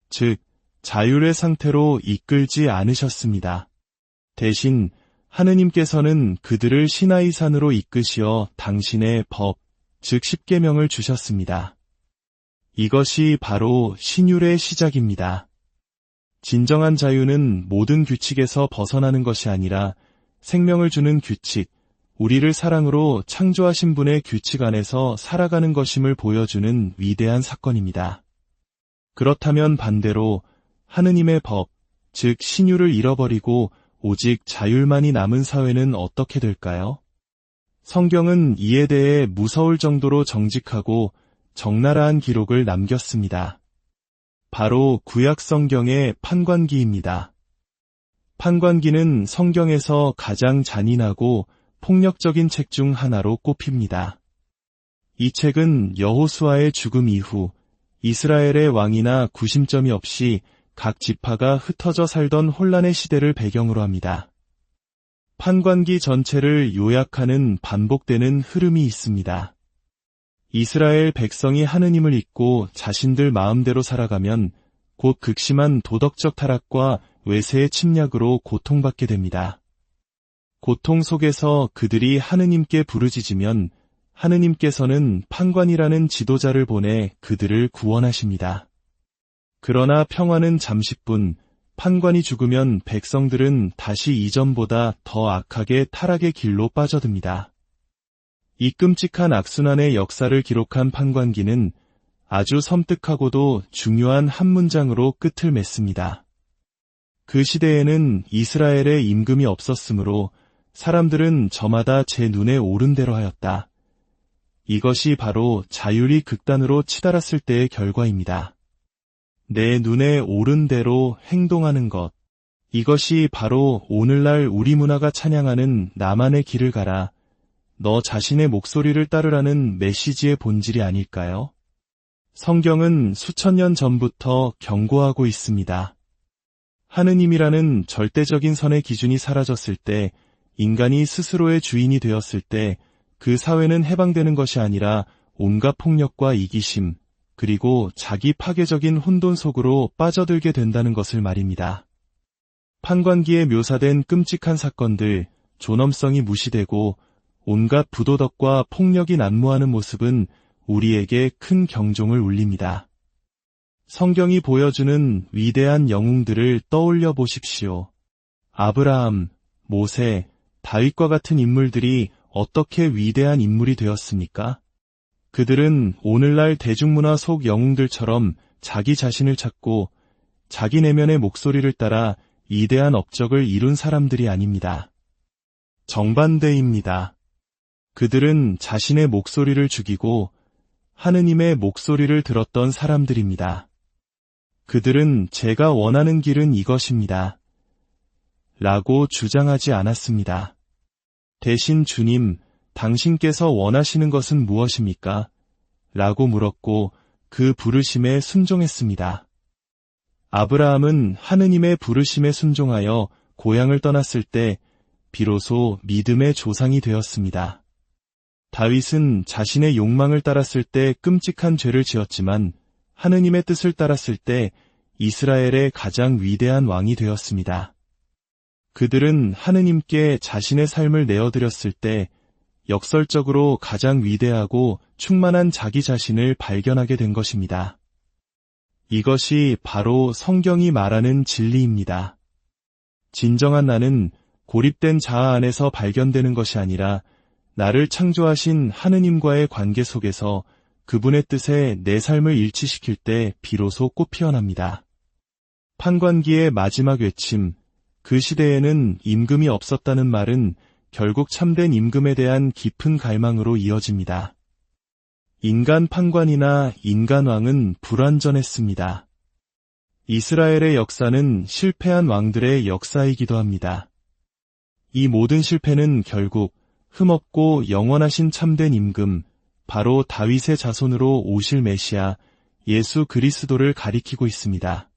즉, 자율의 상태로 이끌지 않으셨습니다. 대신 하느님께서는 그들을 시나이 산으로 이끄시어 당신의 법, 즉 십계명을 주셨습니다. 이것이 바로 신율의 시작입니다. 진정한 자유는 모든 규칙에서 벗어나는 것이 아니라 생명을 주는 규칙, 우리를 사랑으로 창조하신 분의 규칙 안에서 살아가는 것임을 보여주는 위대한 사건입니다. 그렇다면 반대로 하느님의 법, 즉 신율을 잃어버리고 오직 자율만이 남은 사회는 어떻게 될까요? 성경은 이에 대해 무서울 정도로 정직하고 적나라한 기록을 남겼습니다. 바로 구약 성경의 판관기입니다. 판관기는 성경에서 가장 잔인하고 폭력적인 책 중 하나로 꼽힙니다. 이 책은 여호수아의 죽음 이후 이스라엘의 왕이나 구심점이 없이 각 지파가 흩어져 살던 혼란의 시대를 배경으로 합니다. 판관기 전체를 요약하는 반복되는 흐름이 있습니다. 이스라엘 백성이 하느님을 잊고 자신들 마음대로 살아가면 곧 극심한 도덕적 타락과 외세의 침략으로 고통받게 됩니다. 고통 속에서 그들이 하느님께 부르짖으면 하느님께서는 판관이라는 지도자를 보내 그들을 구원하십니다. 그러나 평화는 잠시뿐, 판관이 죽으면 백성들은 다시 이전보다 더 악하게 타락의 길로 빠져듭니다. 이 끔찍한 악순환의 역사를 기록한 판관기는 아주 섬뜩하고도 중요한 한 문장으로 끝을 맺습니다. 그 시대에는 이스라엘에 임금이 없었으므로 사람들은 저마다 제 눈에 오른 대로 하였다. 이것이 바로 자율이 극단으로 치달았을 때의 결과입니다. 내 눈에 오른 대로 행동하는 것. 이것이 바로 오늘날 우리 문화가 찬양하는 나만의 길을 가라, 너 자신의 목소리를 따르라는 메시지의 본질이 아닐까요? 성경은 수천 년 전부터 경고하고 있습니다. 하느님이라는 절대적인 선의 기준이 사라졌을 때, 인간이 스스로의 주인이 되었을 때 그 사회는 해방되는 것이 아니라 온갖 폭력과 이기심, 그리고 자기 파괴적인 혼돈 속으로 빠져들게 된다는 것을 말입니다. 판관기에 묘사된 끔찍한 사건들, 존엄성이 무시되고 온갖 부도덕과 폭력이 난무하는 모습은 우리에게 큰 경종을 울립니다. 성경이 보여주는 위대한 영웅들을 떠올려 보십시오. 아브라함, 모세, 다윗과 같은 인물들이 어떻게 위대한 인물이 되었습니까? 그들은 오늘날 대중문화 속 영웅들처럼 자기 자신을 찾고 자기 내면의 목소리를 따라 위대한 업적을 이룬 사람들이 아닙니다. 정반대입니다. 그들은 자신의 목소리를 죽이고 하느님의 목소리를 들었던 사람들입니다. 그들은 제가 원하는 길은 이것입니다. 라고 주장하지 않았습니다. 대신 주님, 당신께서 원하시는 것은 무엇입니까? 라고 물었고 그 부르심에 순종했습니다. 아브라함은 하느님의 부르심에 순종하여 고향을 떠났을 때 비로소 믿음의 조상이 되었습니다. 다윗은 자신의 욕망을 따랐을 때 끔찍한 죄를 지었지만 하느님의 뜻을 따랐을 때 이스라엘의 가장 위대한 왕이 되었습니다. 그들은 하느님께 자신의 삶을 내어드렸을 때 역설적으로 가장 위대하고 충만한 자기 자신을 발견하게 된 것입니다. 이것이 바로 성경이 말하는 진리입니다. 진정한 나는 고립된 자아 안에서 발견되는 것이 아니라 나를 창조하신 하느님과의 관계 속에서 그분의 뜻에 내 삶을 일치시킬 때 비로소 꽃 피어납니다. 판관기의 마지막 외침, 그 시대에는 임금이 없었다는 말은 결국 참된 임금에 대한 깊은 갈망으로 이어집니다. 인간 판관이나 인간 왕은 불완전했습니다. 이스라엘의 역사는 실패한 왕들의 역사이기도 합니다. 이 모든 실패는 결국 흠없고 영원하신 참된 임금, 바로 다윗의 자손으로 오실 메시아, 예수 그리스도를 가리키고 있습니다.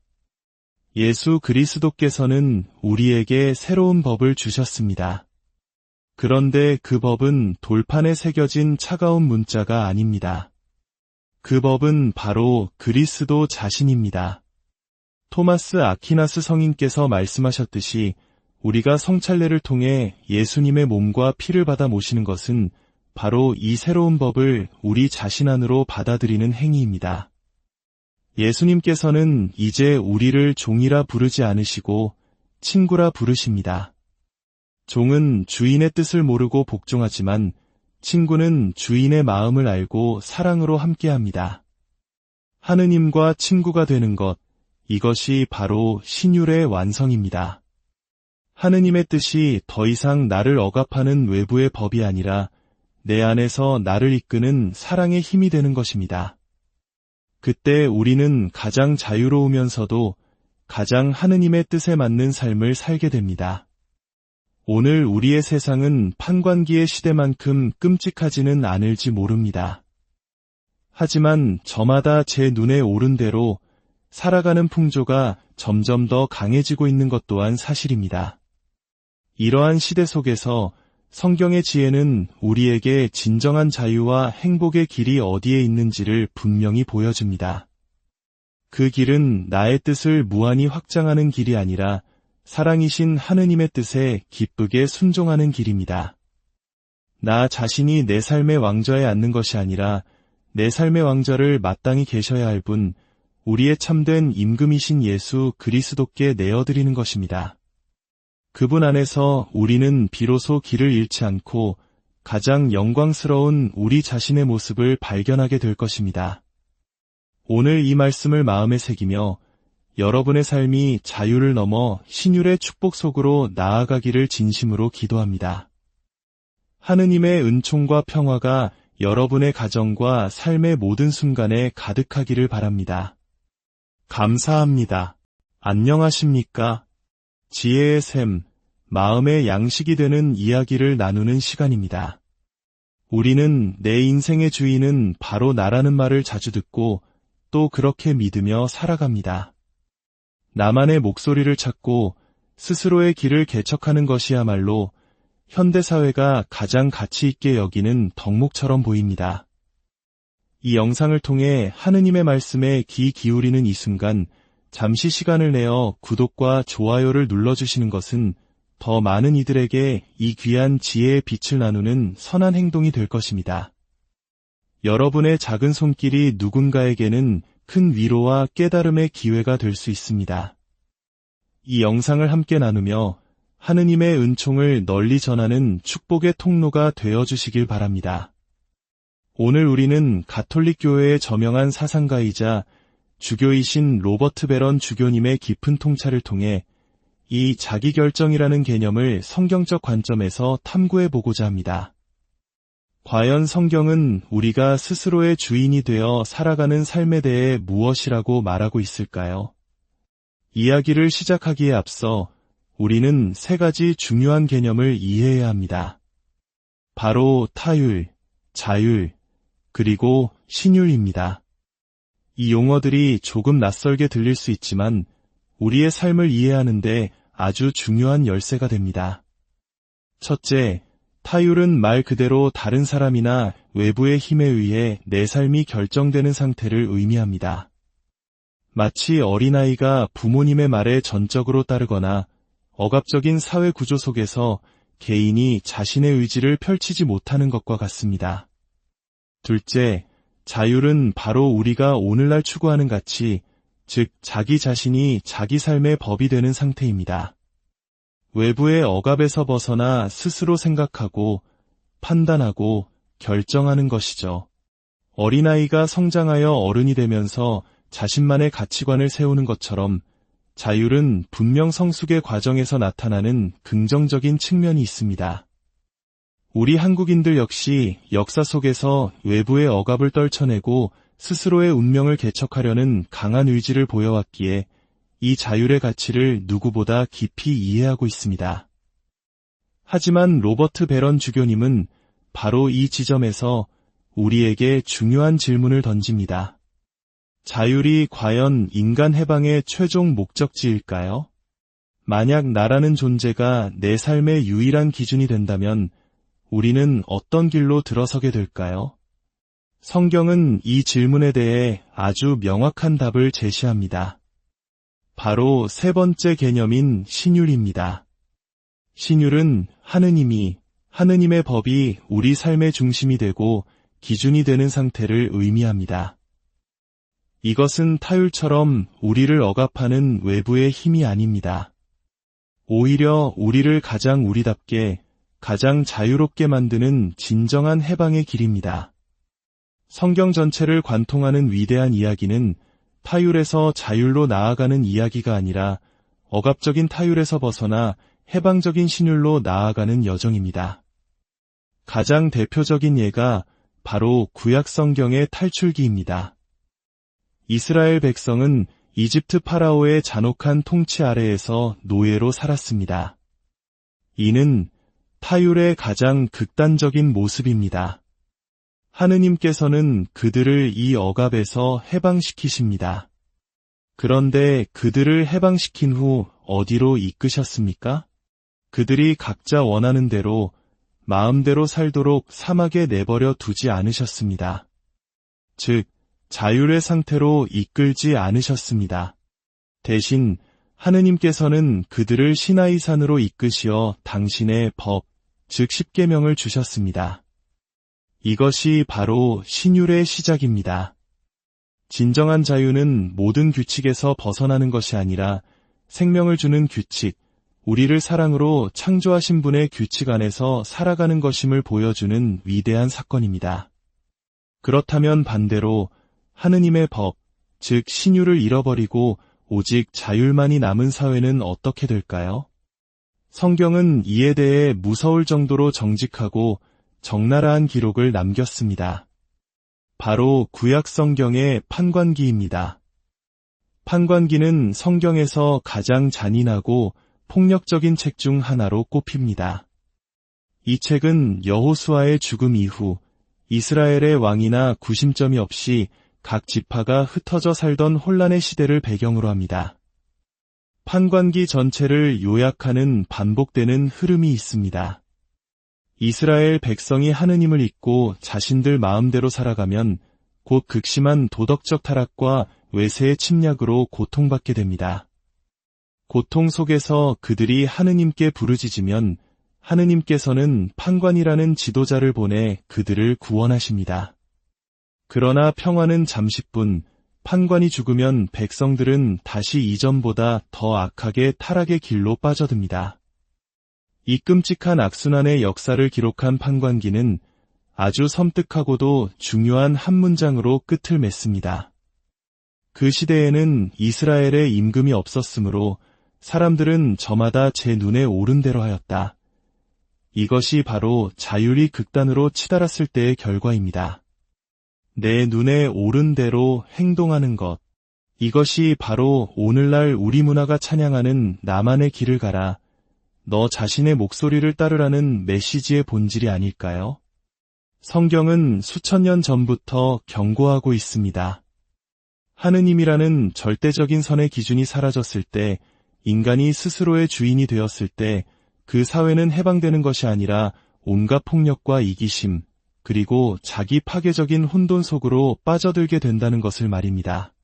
예수 그리스도께서는 우리에게 새로운 법을 주셨습니다. 그런데 그 법은 돌판에 새겨진 차가운 문자가 아닙니다. 그 법은 바로 그리스도 자신입니다. 토마스 아퀴나스 성인께서 말씀하셨듯이 우리가 성찬례를 통해 예수님의 몸과 피를 받아 모시는 것은 바로 이 새로운 법을 우리 자신 안으로 받아들이는 행위입니다. 예수님께서는 이제 우리를 종이라 부르지 않으시고 친구라 부르십니다. 종은 주인의 뜻을 모르고 복종하지만 친구는 주인의 마음을 알고 사랑으로 함께합니다. 하느님과 친구가 되는 것, 이것이 바로 신율의 완성입니다. 하느님의 뜻이 더 이상 나를 억압하는 외부의 법이 아니라 내 안에서 나를 이끄는 사랑의 힘이 되는 것입니다. 그때 우리는 가장 자유로우면서도 가장 하느님의 뜻에 맞는 삶을 살게 됩니다. 오늘 우리의 세상은 판관기의 시대만큼 끔찍하지는 않을지 모릅니다. 하지만 저마다 제 눈에 오른 대로 살아가는 풍조가 점점 더 강해지고 있는 것 또한 사실입니다. 이러한 시대 속에서 성경의 지혜는 우리에게 진정한 자유와 행복의 길이 어디에 있는지를 분명히 보여줍니다. 그 길은 나의 뜻을 무한히 확장하는 길이 아니라 사랑이신 하느님의 뜻에 기쁘게 순종하는 길입니다. 나 자신이 내 삶의 왕좌에 앉는 것이 아니라 내 삶의 왕좌를 마땅히 계셔야 할 분, 우리의 참된 임금이신 예수 그리스도께 내어드리는 것입니다. 그분 안에서 우리는 비로소 길을 잃지 않고 가장 영광스러운 우리 자신의 모습을 발견하게 될 것입니다. 오늘 이 말씀을 마음에 새기며 여러분의 삶이 자유를 넘어 신율의 축복 속으로 나아가기를 진심으로 기도합니다. 하느님의 은총과 평화가 여러분의 가정과 삶의 모든 순간에 가득하기를 바랍니다. 감사합니다. 안녕하십니까? 지혜의 샘, 마음의 양식이 되는 이야기를 나누는 시간입니다. 우리는 내 인생의 주인은 바로 나라는 말을 자주 듣고 또 그렇게 믿으며 살아갑니다. 나만의 목소리를 찾고 스스로의 길을 개척하는 것이야말로 현대사회가 가장 가치 있게 여기는 덕목처럼 보입니다. 이 영상을 통해 하느님의 말씀에 귀 기울이는 이 순간 잠시 시간을 내어 구독과 좋아요를 눌러주시는 것은 더 많은 이들에게 이 귀한 지혜의 빛을 나누는 선한 행동이 될 것입니다. 여러분의 작은 손길이 누군가에게는 큰 위로와 깨달음의 기회가 될 수 있습니다. 이 영상을 함께 나누며 하느님의 은총을 널리 전하는 축복의 통로가 되어주시길 바랍니다. 오늘 우리는 가톨릭 교회의 저명한 사상가이자 주교이신 로버트 베런 주교님의 깊은 통찰을 통해 이 자기결정이라는 개념을 성경적 관점에서 탐구해보고자 합니다. 과연 성경은 우리가 스스로의 주인이 되어 살아가는 삶에 대해 무엇이라고 말하고 있을까요? 이야기를 시작하기에 앞서 우리는 세 가지 중요한 개념을 이해해야 합니다. 바로 타율, 자율, 그리고 신율입니다. 이 용어들이 조금 낯설게 들릴 수 있지만 우리의 삶을 이해하는데 아주 중요한 열쇠가 됩니다. 첫째, 타율은 말 그대로 다른 사람이나 외부의 힘에 의해 내 삶이 결정되는 상태를 의미합니다. 마치 어린아이가 부모님의 말에 전적으로 따르거나 억압적인 사회 구조 속에서 개인이 자신의 의지를 펼치지 못하는 것과 같습니다. 둘째, 자율은 바로 우리가 오늘날 추구하는 가치, 즉 자기 자신이 자기 삶의 법이 되는 상태입니다. 외부의 억압에서 벗어나 스스로 생각하고 판단하고 결정하는 것이죠. 어린아이가 성장하여 어른이 되면서 자신만의 가치관을 세우는 것처럼 자율은 분명 성숙의 과정에서 나타나는 긍정적인 측면이 있습니다. 우리 한국인들 역시 역사 속에서 외부의 억압을 떨쳐내고 스스로의 운명을 개척하려는 강한 의지를 보여왔기에 이 자율의 가치를 누구보다 깊이 이해하고 있습니다. 하지만 로버트 베런 주교님은 바로 이 지점에서 우리에게 중요한 질문을 던집니다. 자율이 과연 인간 해방의 최종 목적지일까요? 만약 나라는 존재가 내 삶의 유일한 기준이 된다면 우리는 어떤 길로 들어서게 될까요? 성경은 이 질문에 대해 아주 명확한 답을 제시합니다. 바로 세 번째 개념인 신율입니다. 신율은 하느님의 법이 우리 삶의 중심이 되고 기준이 되는 상태를 의미합니다. 이것은 타율처럼 우리를 억압하는 외부의 힘이 아닙니다. 오히려 우리를 가장 우리답게, 가장 자유롭게 만드는 진정한 해방의 길입니다. 성경 전체를 관통하는 위대한 이야기는 타율에서 자율로 나아가는 이야기가 아니라 억압적인 타율에서 벗어나 해방적인 신율로 나아가는 여정입니다. 가장 대표적인 예가 바로 구약 성경의 탈출기입니다. 이스라엘 백성은 이집트 파라오의 잔혹한 통치 아래에서 노예로 살았습니다. 이는 타율의 가장 극단적인 모습입니다. 하느님께서는 그들을 이 억압에서 해방시키십니다. 그런데 그들을 해방시킨 후 어디로 이끄셨습니까? 그들이 각자 원하는 대로 마음대로 살도록 사막에 내버려 두지 않으셨습니다. 즉, 자율의 상태로 이끌지 않으셨습니다. 대신 하느님께서는 그들을 시나이 산으로 이끄시어 당신의 법, 즉 십계명을 주셨습니다. 이것이 바로 신율의 시작입니다. 진정한 자유는 모든 규칙에서 벗어나는 것이 아니라 생명을 주는 규칙, 우리를 사랑으로 창조하신 분의 규칙 안에서 살아가는 것임을 보여주는 위대한 사건입니다. 그렇다면 반대로 하느님의 법, 즉 신율을 잃어버리고 오직 자율만이 남은 사회는 어떻게 될까요? 성경은 이에 대해 무서울 정도로 정직하고 적나라한 기록을 남겼습니다. 바로 구약 성경의 판관기입니다. 판관기는 성경에서 가장 잔인하고 폭력적인 책 중 하나로 꼽힙니다. 이 책은 여호수아의 죽음 이후 이스라엘의 왕이나 구심점이 없이 각 지파가 흩어져 살던 혼란의 시대를 배경으로 합니다. 판관기 전체를 요약하는 반복되는 흐름이 있습니다. 이스라엘 백성이 하느님을 잊고 자신들 마음대로 살아가면 곧 극심한 도덕적 타락과 외세의 침략으로 고통받게 됩니다. 고통 속에서 그들이 하느님께 부르짖으면 하느님께서는 판관이라는 지도자를 보내 그들을 구원하십니다. 그러나 평화는 잠시뿐, 판관이 죽으면 백성들은 다시 이전보다 더 악하게 타락의 길로 빠져듭니다. 이 끔찍한 악순환의 역사를 기록한 판관기는 아주 섬뜩하고도 중요한 한 문장으로 끝을 맺습니다. 그 시대에는 이스라엘에 임금이 없었으므로 사람들은 저마다 제 눈에 오른 대로 하였다. 이것이 바로 자율이 극단으로 치달았을 때의 결과입니다. 내 눈에 오른 대로 행동하는 것. 이것이 바로 오늘날 우리 문화가 찬양하는 나만의 길을 가라, 너 자신의 목소리를 따르라는 메시지의 본질이 아닐까요? 성경은 수천 년 전부터 경고하고 있습니다. 하느님이라는 절대적인 선의 기준이 사라졌을 때, 인간이 스스로의 주인이 되었을 때, 그 사회는 해방되는 것이 아니라 온갖 폭력과 이기심, 그리고 자기 파괴적인 혼돈 속으로 빠져들게 된다는 것을 말입니다.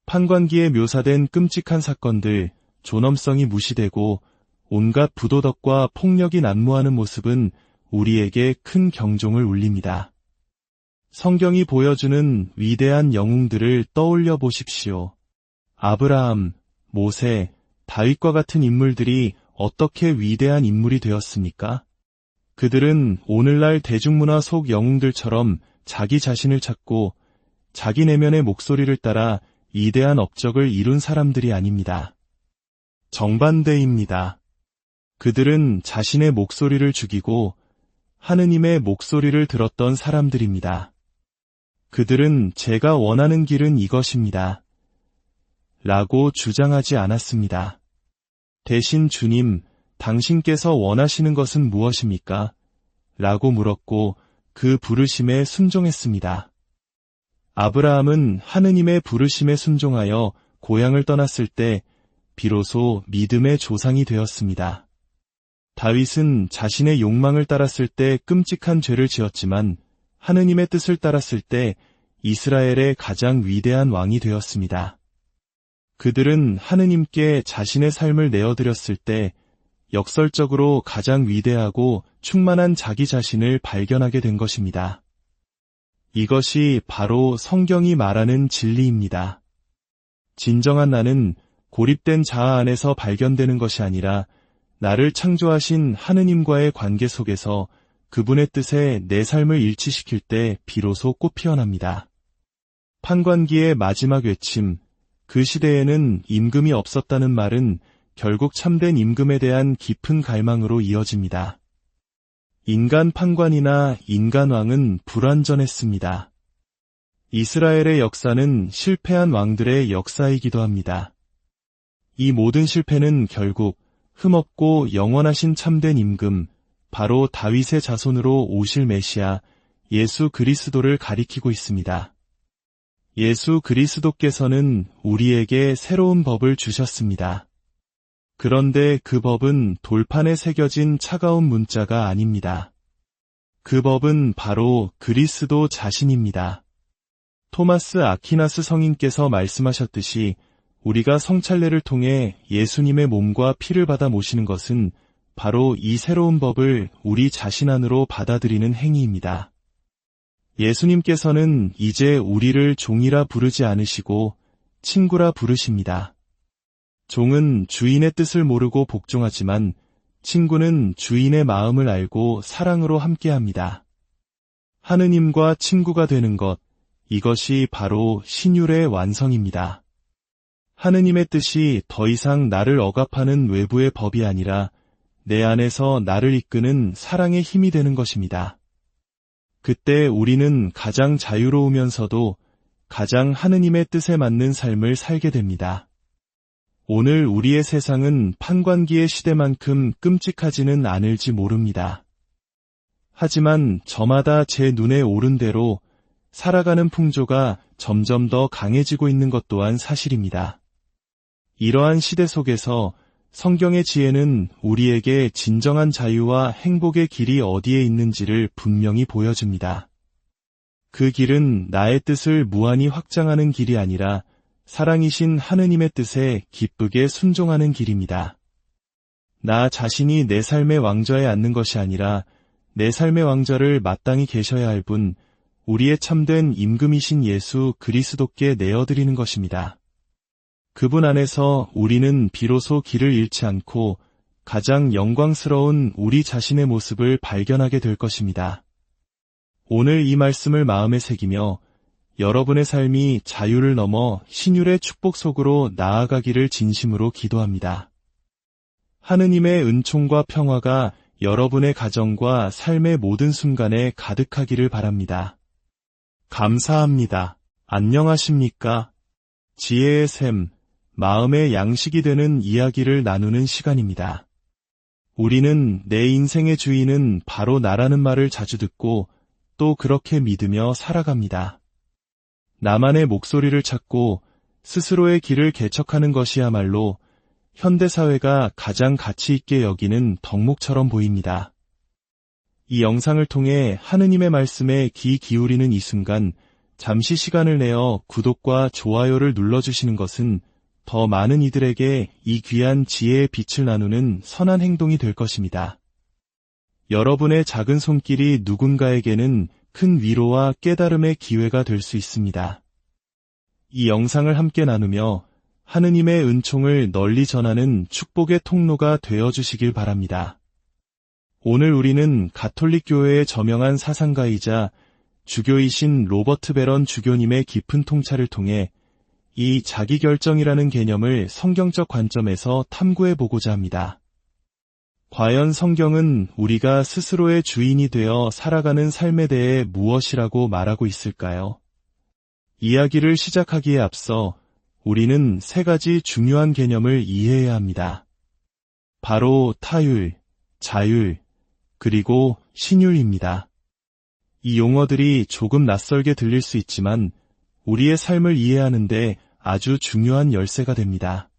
판관기에 묘사된 끔찍한 사건들, 존엄성이 무시되고 온갖 부도덕과 폭력이 난무하는 모습은 우리에게 큰 경종을 울립니다. 성경이 보여주는 위대한 영웅들을 떠올려 보십시오. 아브라함, 모세, 다윗과 같은 인물들이 어떻게 위대한 인물이 되었습니까? 그들은 오늘날 대중문화 속 영웅들처럼 자기 자신을 찾고 자기 내면의 목소리를 따라 위대한 업적을 이룬 사람들이 아닙니다. 정반대입니다. 그들은 자신의 목소리를 죽이고 하느님의 목소리를 들었던 사람들입니다. 그들은 제가 원하는 길은 이것입니다. 라고 주장하지 않았습니다. 대신 주님, 당신께서 원하시는 것은 무엇입니까? 라고 물었고 그 부르심에 순종했습니다. 아브라함은 하느님의 부르심에 순종하여 고향을 떠났을 때 비로소 믿음의 조상이 되었습니다. 다윗은 자신의 욕망을 따랐을 때 끔찍한 죄를 지었지만 하느님의 뜻을 따랐을 때 이스라엘의 가장 위대한 왕이 되었습니다. 그들은 하느님께 자신의 삶을 내어드렸을 때 역설적으로 가장 위대하고 충만한 자기 자신을 발견하게 된 것입니다. 이것이 바로 성경이 말하는 진리입니다. 진정한 나는 고립된 자아 안에서 발견되는 것이 아니라 나를 창조하신 하느님과의 관계 속에서 그분의 뜻에 내 삶을 일치시킬 때 비로소 꽃피어납니다. 판관기의 마지막 외침, 그 시대에는 임금이 없었다는 말은 결국 참된 임금에 대한 깊은 갈망으로 이어집니다. 인간 판관이나 인간 왕은 불완전했습니다. 이스라엘의 역사는 실패한 왕들의 역사이기도 합니다. 이 모든 실패는 결국 흠없고 영원하신 참된 임금, 바로 다윗의 자손으로 오실 메시아, 예수 그리스도를 가리키고 있습니다. 예수 그리스도께서는 우리에게 새로운 법을 주셨습니다. 그런데 그 법은 돌판에 새겨진 차가운 문자가 아닙니다. 그 법은 바로 그리스도 자신입니다. 토마스 아퀴나스 성인께서 말씀하셨듯이 우리가 성찬례를 통해 예수님의 몸과 피를 받아 모시는 것은 바로 이 새로운 법을 우리 자신 안으로 받아들이는 행위입니다. 예수님께서는 이제 우리를 종이라 부르지 않으시고 친구라 부르십니다. 종은 주인의 뜻을 모르고 복종하지만 친구는 주인의 마음을 알고 사랑으로 함께합니다. 하느님과 친구가 되는 것, 이것이 바로 신율의 완성입니다. 하느님의 뜻이 더 이상 나를 억압하는 외부의 법이 아니라 내 안에서 나를 이끄는 사랑의 힘이 되는 것입니다. 그때 우리는 가장 자유로우면서도 가장 하느님의 뜻에 맞는 삶을 살게 됩니다. 오늘 우리의 세상은 판관기의 시대만큼 끔찍하지는 않을지 모릅니다. 하지만 저마다 제 눈에 오른 대로 살아가는 풍조가 점점 더 강해지고 있는 것 또한 사실입니다. 이러한 시대 속에서 성경의 지혜는 우리에게 진정한 자유와 행복의 길이 어디에 있는지를 분명히 보여줍니다. 그 길은 나의 뜻을 무한히 확장하는 길이 아니라 사랑이신 하느님의 뜻에 기쁘게 순종하는 길입니다. 나 자신이 내 삶의 왕좌에 앉는 것이 아니라 내 삶의 왕좌를 마땅히 계셔야 할 분, 우리의 참된 임금이신 예수 그리스도께 내어드리는 것입니다. 그분 안에서 우리는 비로소 길을 잃지 않고 가장 영광스러운 우리 자신의 모습을 발견하게 될 것입니다. 오늘 이 말씀을 마음에 새기며 여러분의 삶이 자유를 넘어 신율의 축복 속으로 나아가기를 진심으로 기도합니다. 하느님의 은총과 평화가 여러분의 가정과 삶의 모든 순간에 가득하기를 바랍니다. 감사합니다. 안녕하십니까? 지혜의 샘, 마음의 양식이 되는 이야기를 나누는 시간입니다. 우리는 내 인생의 주인은 바로 나라는 말을 자주 듣고 또 그렇게 믿으며 살아갑니다. 나만의 목소리를 찾고 스스로의 길을 개척하는 것이야말로 현대사회가 가장 가치 있게 여기는 덕목처럼 보입니다. 이 영상을 통해 하느님의 말씀에 귀 기울이는 이 순간 잠시 시간을 내어 구독과 좋아요를 눌러주시는 것은 더 많은 이들에게 이 귀한 지혜의 빛을 나누는 선한 행동이 될 것입니다. 여러분의 작은 손길이 누군가에게는 큰 위로와 깨달음의 기회가 될 수 있습니다. 이 영상을 함께 나누며 하느님의 은총을 널리 전하는 축복의 통로가 되어주시길 바랍니다. 오늘 우리는 가톨릭 교회의 저명한 사상가이자 주교이신 로버트 베런 주교님의 깊은 통찰을 통해 이 자기결정이라는 개념을 성경적 관점에서 탐구해보고자 합니다. 과연 성경은 우리가 스스로의 주인이 되어 살아가는 삶에 대해 무엇이라고 말하고 있을까요? 이야기를 시작하기에 앞서 우리는 세 가지 중요한 개념을 이해해야 합니다. 바로 타율, 자율, 그리고 신율입니다. 이 용어들이 조금 낯설게 들릴 수 있지만 우리의 삶을 이해하는데 아주 중요한 열쇠가 됩니다.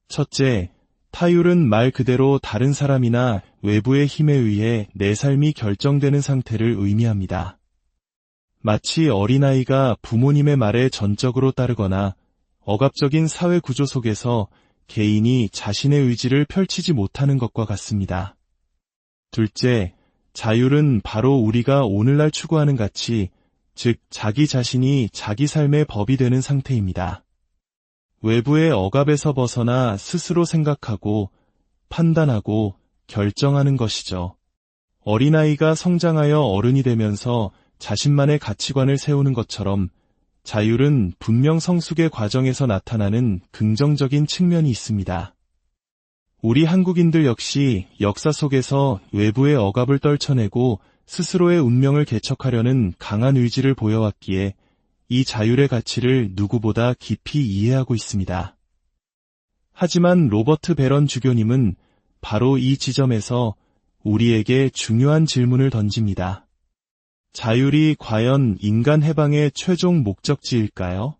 첫째, 타율은 말 그대로 다른 사람이나 외부의 힘에 의해 내 삶이 결정되는 상태를 의미합니다. 마치 어린아이가 부모님의 말에 전적으로 따르거나 억압적인 사회 구조 속에서 개인이 자신의 의지를 펼치지 못하는 것과 같습니다. 둘째, 자율은 바로 우리가 오늘날 추구하는 가치, 즉 자기 자신이 자기 삶의 법이 되는 상태입니다. 외부의 억압에서 벗어나 스스로 생각하고 판단하고 결정하는 것이죠. 어린아이가 성장하여 어른이 되면서 자신만의 가치관을 세우는 것처럼 자율은 분명 성숙의 과정에서 나타나는 긍정적인 측면이 있습니다. 우리 한국인들 역시 역사 속에서 외부의 억압을 떨쳐내고 스스로의 운명을 개척하려는 강한 의지를 보여왔기에 이 자율의 가치를 누구보다 깊이 이해하고 있습니다. 하지만 로버트 베런 주교님은 바로 이 지점에서 우리에게 중요한 질문을 던집니다. 자율이 과연 인간 해방의 최종 목적지일까요?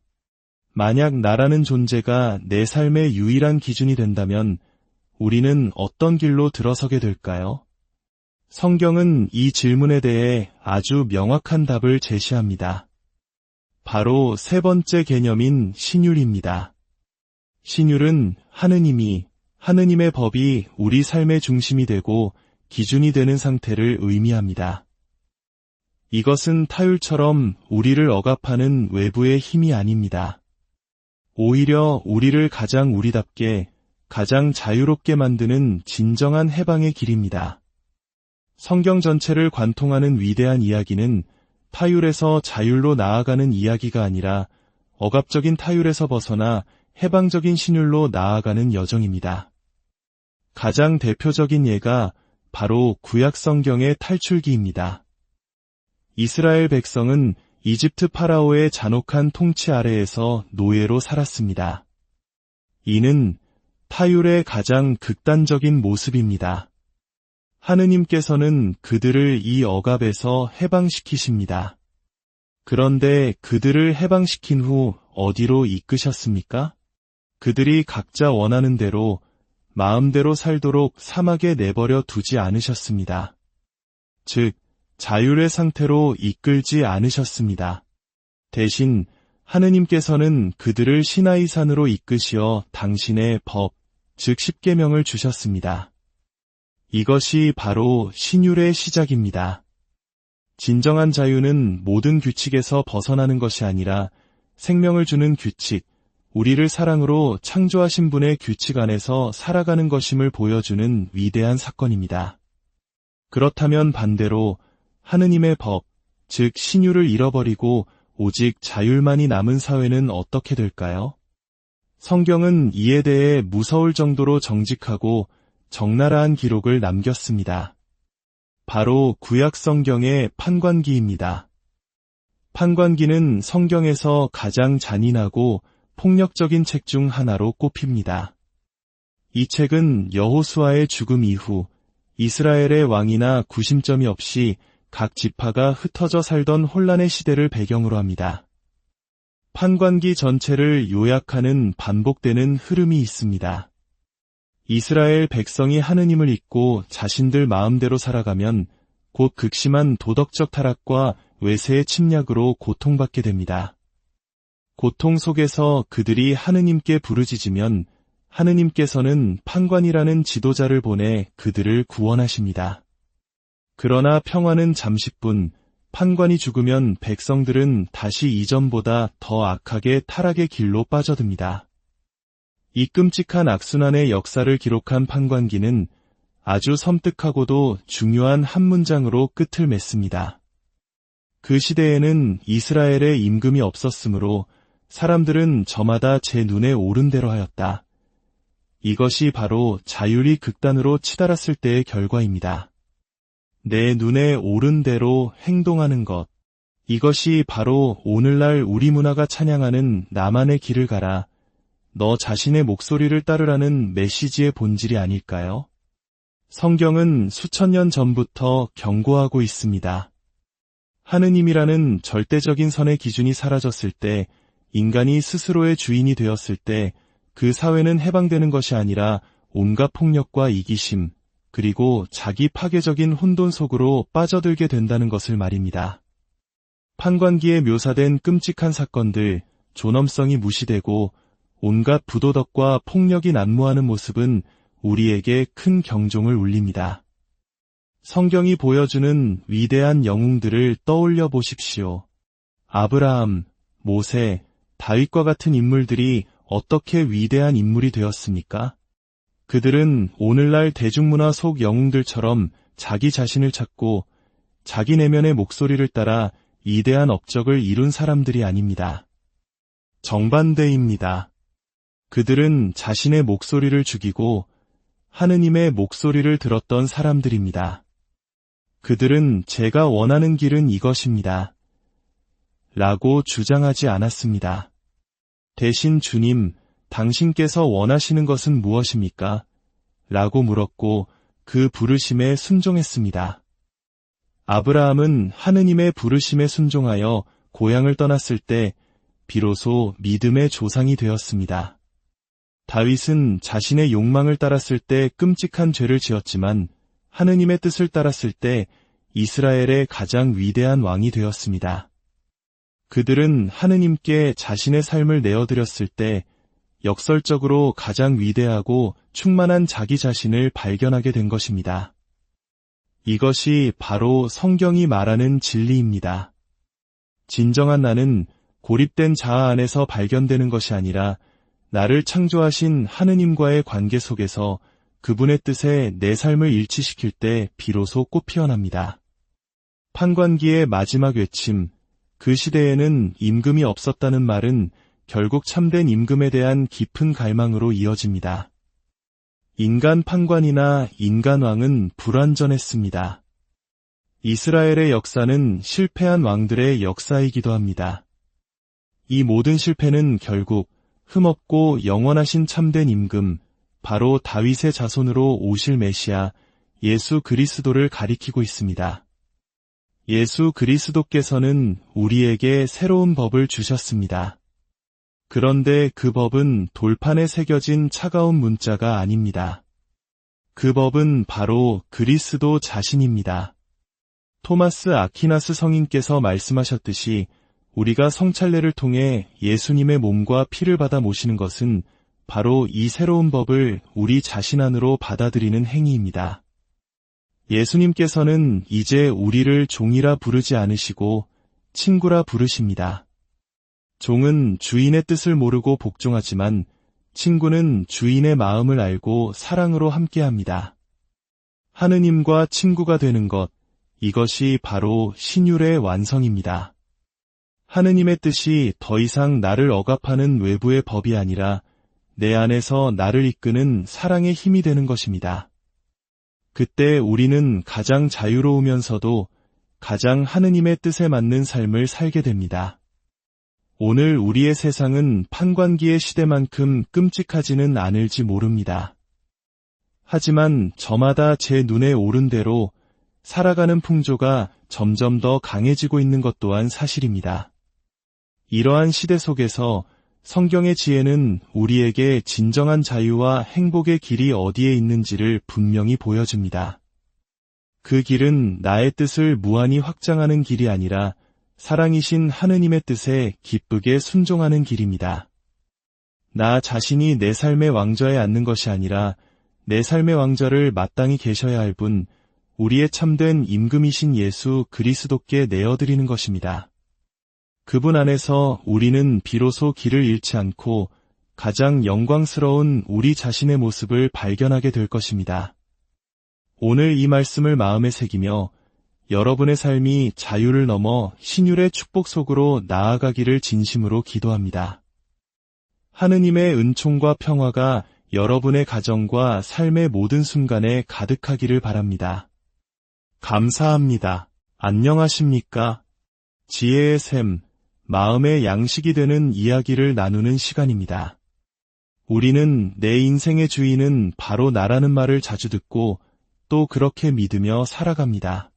만약 나라는 존재가 내 삶의 유일한 기준이 된다면 우리는 어떤 길로 들어서게 될까요? 성경은 이 질문에 대해 아주 명확한 답을 제시합니다. 바로 세 번째 개념인 신율입니다. 신율은 하느님의 법이 우리 삶의 중심이 되고 기준이 되는 상태를 의미합니다. 이것은 타율처럼 우리를 억압하는 외부의 힘이 아닙니다. 오히려 우리를 가장 우리답게, 가장 자유롭게 만드는 진정한 해방의 길입니다. 성경 전체를 관통하는 위대한 이야기는 타율에서 자율로 나아가는 이야기가 아니라 억압적인 타율에서 벗어나 해방적인 신율로 나아가는 여정입니다. 가장 대표적인 예가 바로 구약 성경의 탈출기입니다. 이스라엘 백성은 이집트 파라오의 잔혹한 통치 아래에서 노예로 살았습니다. 이는 타율의 가장 극단적인 모습입니다. 하느님께서는 그들을 이 억압에서 해방시키십니다. 그런데 그들을 해방시킨 후 어디로 이끄셨습니까? 그들이 각자 원하는 대로 마음대로 살도록 사막에 내버려 두지 않으셨습니다. 즉, 자율의 상태로 이끌지 않으셨습니다. 대신 하느님께서는 그들을 시나이산으로 이끄시어 당신의 법, 즉 십계명을 주셨습니다. 이것이 바로 신율의 시작입니다. 진정한 자유는 모든 규칙에서 벗어나는 것이 아니라 생명을 주는 규칙, 우리를 사랑으로 창조하신 분의 규칙 안에서 살아가는 것임을 보여주는 위대한 사건입니다. 그렇다면 반대로 하느님의 법, 즉 신율을 잃어버리고 오직 자율만이 남은 사회는 어떻게 될까요? 성경은 이에 대해 무서울 정도로 정직하고 적나라한 기록을 남겼습니다. 바로 구약 성경의 판관기입니다. 판관기는 성경에서 가장 잔인하고 폭력적인 책 중 하나로 꼽힙니다. 이 책은 여호수아의 죽음 이후 이스라엘의 왕이나 구심점이 없이 각 지파가 흩어져 살던 혼란의 시대를 배경으로 합니다. 판관기 전체를 요약하는 반복되는 흐름이 있습니다. 이스라엘 백성이 하느님을 잊고 자신들 마음대로 살아가면 곧 극심한 도덕적 타락과 외세의 침략으로 고통받게 됩니다. 고통 속에서 그들이 하느님께 부르짖으면 하느님께서는 판관이라는 지도자를 보내 그들을 구원하십니다. 그러나 평화는 잠시뿐, 판관이 죽으면 백성들은 다시 이전보다 더 악하게 타락의 길로 빠져듭니다. 이 끔찍한 악순환의 역사를 기록한 판관기는 아주 섬뜩하고도 중요한 한 문장으로 끝을 맺습니다. 그 시대에는 이스라엘에 임금이 없었으므로 사람들은 저마다 제 눈에 오른 대로 하였다. 이것이 바로 자율이 극단으로 치달았을 때의 결과입니다. 내 눈에 오른 대로 행동하는 것. 이것이 바로 오늘날 우리 문화가 찬양하는 나만의 길을 가라. 너 자신의 목소리를 따르라는 메시지의 본질이 아닐까요? 성경은 수천 년 전부터 경고하고 있습니다. 하느님이라는 절대적인 선의 기준이 사라졌을 때, 인간이 스스로의 주인이 되었을 때, 그 사회는 해방되는 것이 아니라 온갖 폭력과 이기심, 그리고 자기 파괴적인 혼돈 속으로 빠져들게 된다는 것을 말입니다. 판관기에 묘사된 끔찍한 사건들, 존엄성이 무시되고 온갖 부도덕과 폭력이 난무하는 모습은 우리에게 큰 경종을 울립니다. 성경이 보여주는 위대한 영웅들을 떠올려 보십시오. 아브라함, 모세, 다윗과 같은 인물들이 어떻게 위대한 인물이 되었습니까? 그들은 오늘날 대중문화 속 영웅들처럼 자기 자신을 찾고 자기 내면의 목소리를 따라 위대한 업적을 이룬 사람들이 아닙니다. 정반대입니다. 그들은 자신의 목소리를 죽이고 하느님의 목소리를 들었던 사람들입니다. 그들은 제가 원하는 길은 이것입니다. 라고 주장하지 않았습니다. 대신 주님, 당신께서 원하시는 것은 무엇입니까? 라고 물었고 그 부르심에 순종했습니다. 아브라함은 하느님의 부르심에 순종하여 고향을 떠났을 때 비로소 믿음의 조상이 되었습니다. 다윗은 자신의 욕망을 따랐을 때 끔찍한 죄를 지었지만 하느님의 뜻을 따랐을 때 이스라엘의 가장 위대한 왕이 되었습니다. 그들은 하느님께 자신의 삶을 내어드렸을 때 역설적으로 가장 위대하고 충만한 자기 자신을 발견하게 된 것입니다. 이것이 바로 성경이 말하는 진리입니다. 진정한 나는 고립된 자아 안에서 발견되는 것이 아니라 나를 창조하신 하느님과의 관계 속에서 그분의 뜻에 내 삶을 일치시킬 때 비로소 꽃 피어납니다. 판관기의 마지막 외침, 그 시대에는 임금이 없었다는 말은 결국 참된 임금에 대한 깊은 갈망으로 이어집니다. 인간 판관이나 인간 왕은 불완전했습니다. 이스라엘의 역사는 실패한 왕들의 역사이기도 합니다. 이 모든 실패는 결국 흠없고 영원하신 참된 임금, 바로 다윗의 자손으로 오실 메시아, 예수 그리스도를 가리키고 있습니다. 예수 그리스도께서는 우리에게 새로운 법을 주셨습니다. 그런데 그 법은 돌판에 새겨진 차가운 문자가 아닙니다. 그 법은 바로 그리스도 자신입니다. 토마스 아퀴나스 성인께서 말씀하셨듯이 우리가 성찬례를 통해 예수님의 몸과 피를 받아 모시는 것은 바로 이 새로운 법을 우리 자신 안으로 받아들이는 행위입니다. 예수님께서는 이제 우리를 종이라 부르지 않으시고 친구라 부르십니다. 종은 주인의 뜻을 모르고 복종하지만 친구는 주인의 마음을 알고 사랑으로 함께합니다. 하느님과 친구가 되는 것, 이것이 바로 신율의 완성입니다. 하느님의 뜻이 더 이상 나를 억압하는 외부의 법이 아니라 내 안에서 나를 이끄는 사랑의 힘이 되는 것입니다. 그때 우리는 가장 자유로우면서도 가장 하느님의 뜻에 맞는 삶을 살게 됩니다. 오늘 우리의 세상은 판관기의 시대만큼 끔찍하지는 않을지 모릅니다. 하지만 저마다 제 눈에 오른 대로 살아가는 풍조가 점점 더 강해지고 있는 것 또한 사실입니다. 이러한 시대 속에서 성경의 지혜는 우리에게 진정한 자유와 행복의 길이 어디에 있는지를 분명히 보여줍니다. 그 길은 나의 뜻을 무한히 확장하는 길이 아니라 사랑이신 하느님의 뜻에 기쁘게 순종하는 길입니다. 나 자신이 내 삶의 왕좌에 앉는 것이 아니라 내 삶의 왕좌를 마땅히 계셔야 할 분, 우리의 참된 임금이신 예수 그리스도께 내어드리는 것입니다. 그분 안에서 우리는 비로소 길을 잃지 않고 가장 영광스러운 우리 자신의 모습을 발견하게 될 것입니다. 오늘 이 말씀을 마음에 새기며 여러분의 삶이 자유를 넘어 신율의 축복 속으로 나아가기를 진심으로 기도합니다. 하느님의 은총과 평화가 여러분의 가정과 삶의 모든 순간에 가득하기를 바랍니다. 감사합니다. 안녕하십니까? 지혜의 샘, 마음의 양식이 되는 이야기를 나누는 시간입니다. 우리는 내 인생의 주인은 바로 나라는 말을 자주 듣고 또 그렇게 믿으며 살아갑니다.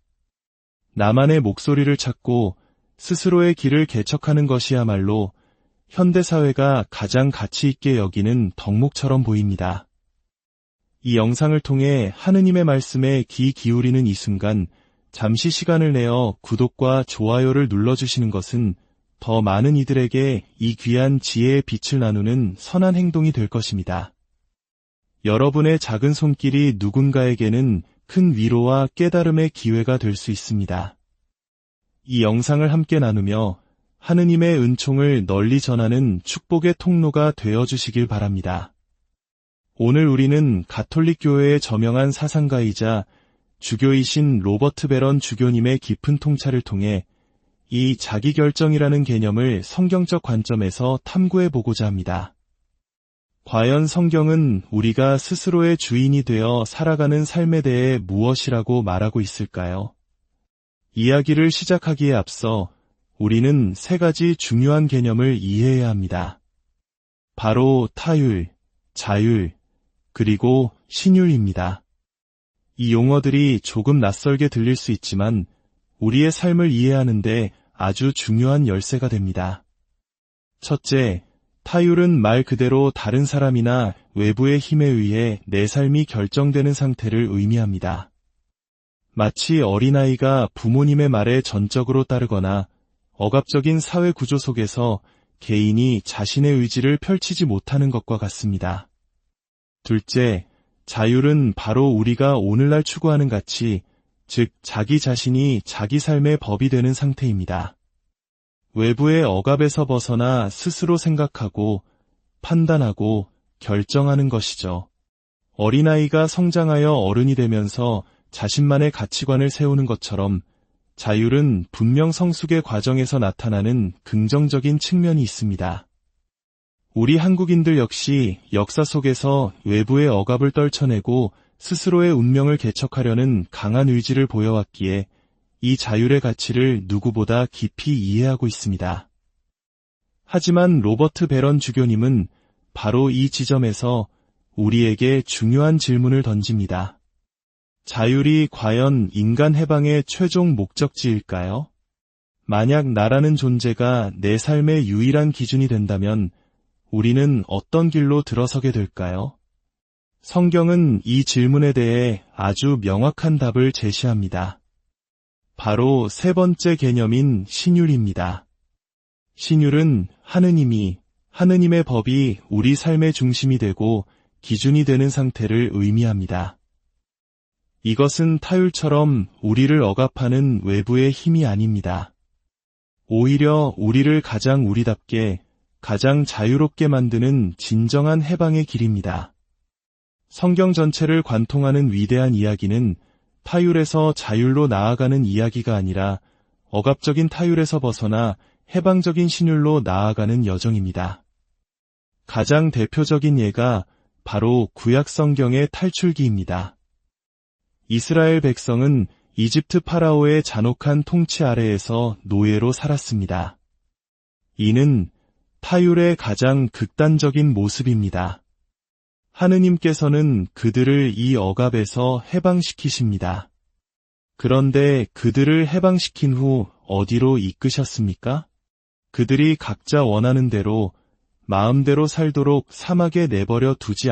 나만의 목소리를 찾고 스스로의 길을 개척하는 것이야말로 현대사회가 가장 가치 있게 여기는 덕목처럼 보입니다. 이 영상을 통해 하느님의 말씀에 귀 기울이는 이 순간 잠시 시간을 내어 구독과 좋아요를 눌러주시는 것은 더 많은 이들에게 이 귀한 지혜의 빛을 나누는 선한 행동이 될 것입니다. 여러분의 작은 손길이 누군가에게는 큰 위로와 깨달음의 기회가 될 수 있습니다. 이 영상을 함께 나누며 하느님의 은총을 널리 전하는 축복의 통로가 되어주시길 바랍니다. 오늘 우리는 가톨릭 교회의 저명한 사상가이자 주교이신 로버트 베런 주교님의 깊은 통찰을 통해 이 자기결정이라는 개념을 성경적 관점에서 탐구해보고자 합니다. 과연 성경은 우리가 스스로의 주인이 되어 살아가는 삶에 대해 무엇이라고 말하고 있을까요? 이야기를 시작하기에 앞서 우리는 세 가지 중요한 개념을 이해해야 합니다. 바로 타율, 자율, 그리고 신율입니다. 이 용어들이 조금 낯설게 들릴 수 있지만 우리의 삶을 이해하는데 아주 중요한 열쇠가 됩니다. 첫째, 타율은 말 그대로 다른 사람이나 외부의 힘에 의해 내 삶이 결정되는 상태를 의미합니다. 마치 어린아이가 부모님의 말에 전적으로 따르거나 억압적인 사회 구조 속에서 개인이 자신의 의지를 펼치지 못하는 것과 같습니다. 둘째, 자율은 바로 우리가 오늘날 추구하는 가치, 즉 자기 자신이 자기 삶의 법이 되는 상태입니다. 외부의 억압에서 벗어나 스스로 생각하고 판단하고 결정하는 것이죠. 어린아이가 성장하여 어른이 되면서 자신만의 가치관을 세우는 것처럼 자율은 분명 성숙의 과정에서 나타나는 긍정적인 측면이 있습니다. 우리 한국인들 역시 역사 속에서 외부의 억압을 떨쳐내고 스스로의 운명을 개척하려는 강한 의지를 보여왔기에 이 자율의 가치를 누구보다 깊이 이해하고 있습니다. 하지만 로버트 베런 주교님은 바로 이 지점에서 우리에게 중요한 질문을 던집니다. 자율이 과연 인간 해방의 최종 목적지일까요? 만약 나라는 존재가 내 삶의 유일한 기준이 된다면 우리는 어떤 길로 들어서게 될까요? 성경은 이 질문에 대해 아주 명확한 답을 제시합니다. 바로 세 번째 개념인 신율입니다. 신율은 하느님의 법이 우리 삶의 중심이 되고 기준이 되는 상태를 의미합니다. 이것은 타율처럼 우리를 억압하는 외부의 힘이 아닙니다. 오히려 우리를 가장 우리답게, 가장 자유롭게 만드는 진정한 해방의 길입니다. 성경 전체를 관통하는 위대한 이야기는 타율에서 자율로 나아가는 이야기가 아니라 억압적인 타율에서 벗어나 해방적인 신율로 나아가는 여정입니다. 가장 대표적인 예가 바로 구약 성경의 탈출기입니다. 이스라엘 백성은 이집트 파라오의 잔혹한 통치 아래에서 노예로 살았습니다. 이는 타율의 가장 극단적인 모습입니다. 하느님께서는 그들을 이 억압에서 해방시키십니다. 그런데 그들을 해방시킨 후 어디로 이끄셨습니까? 그들이 각자 원하는 대로 마음대로 살도록 사막에 내버려 두지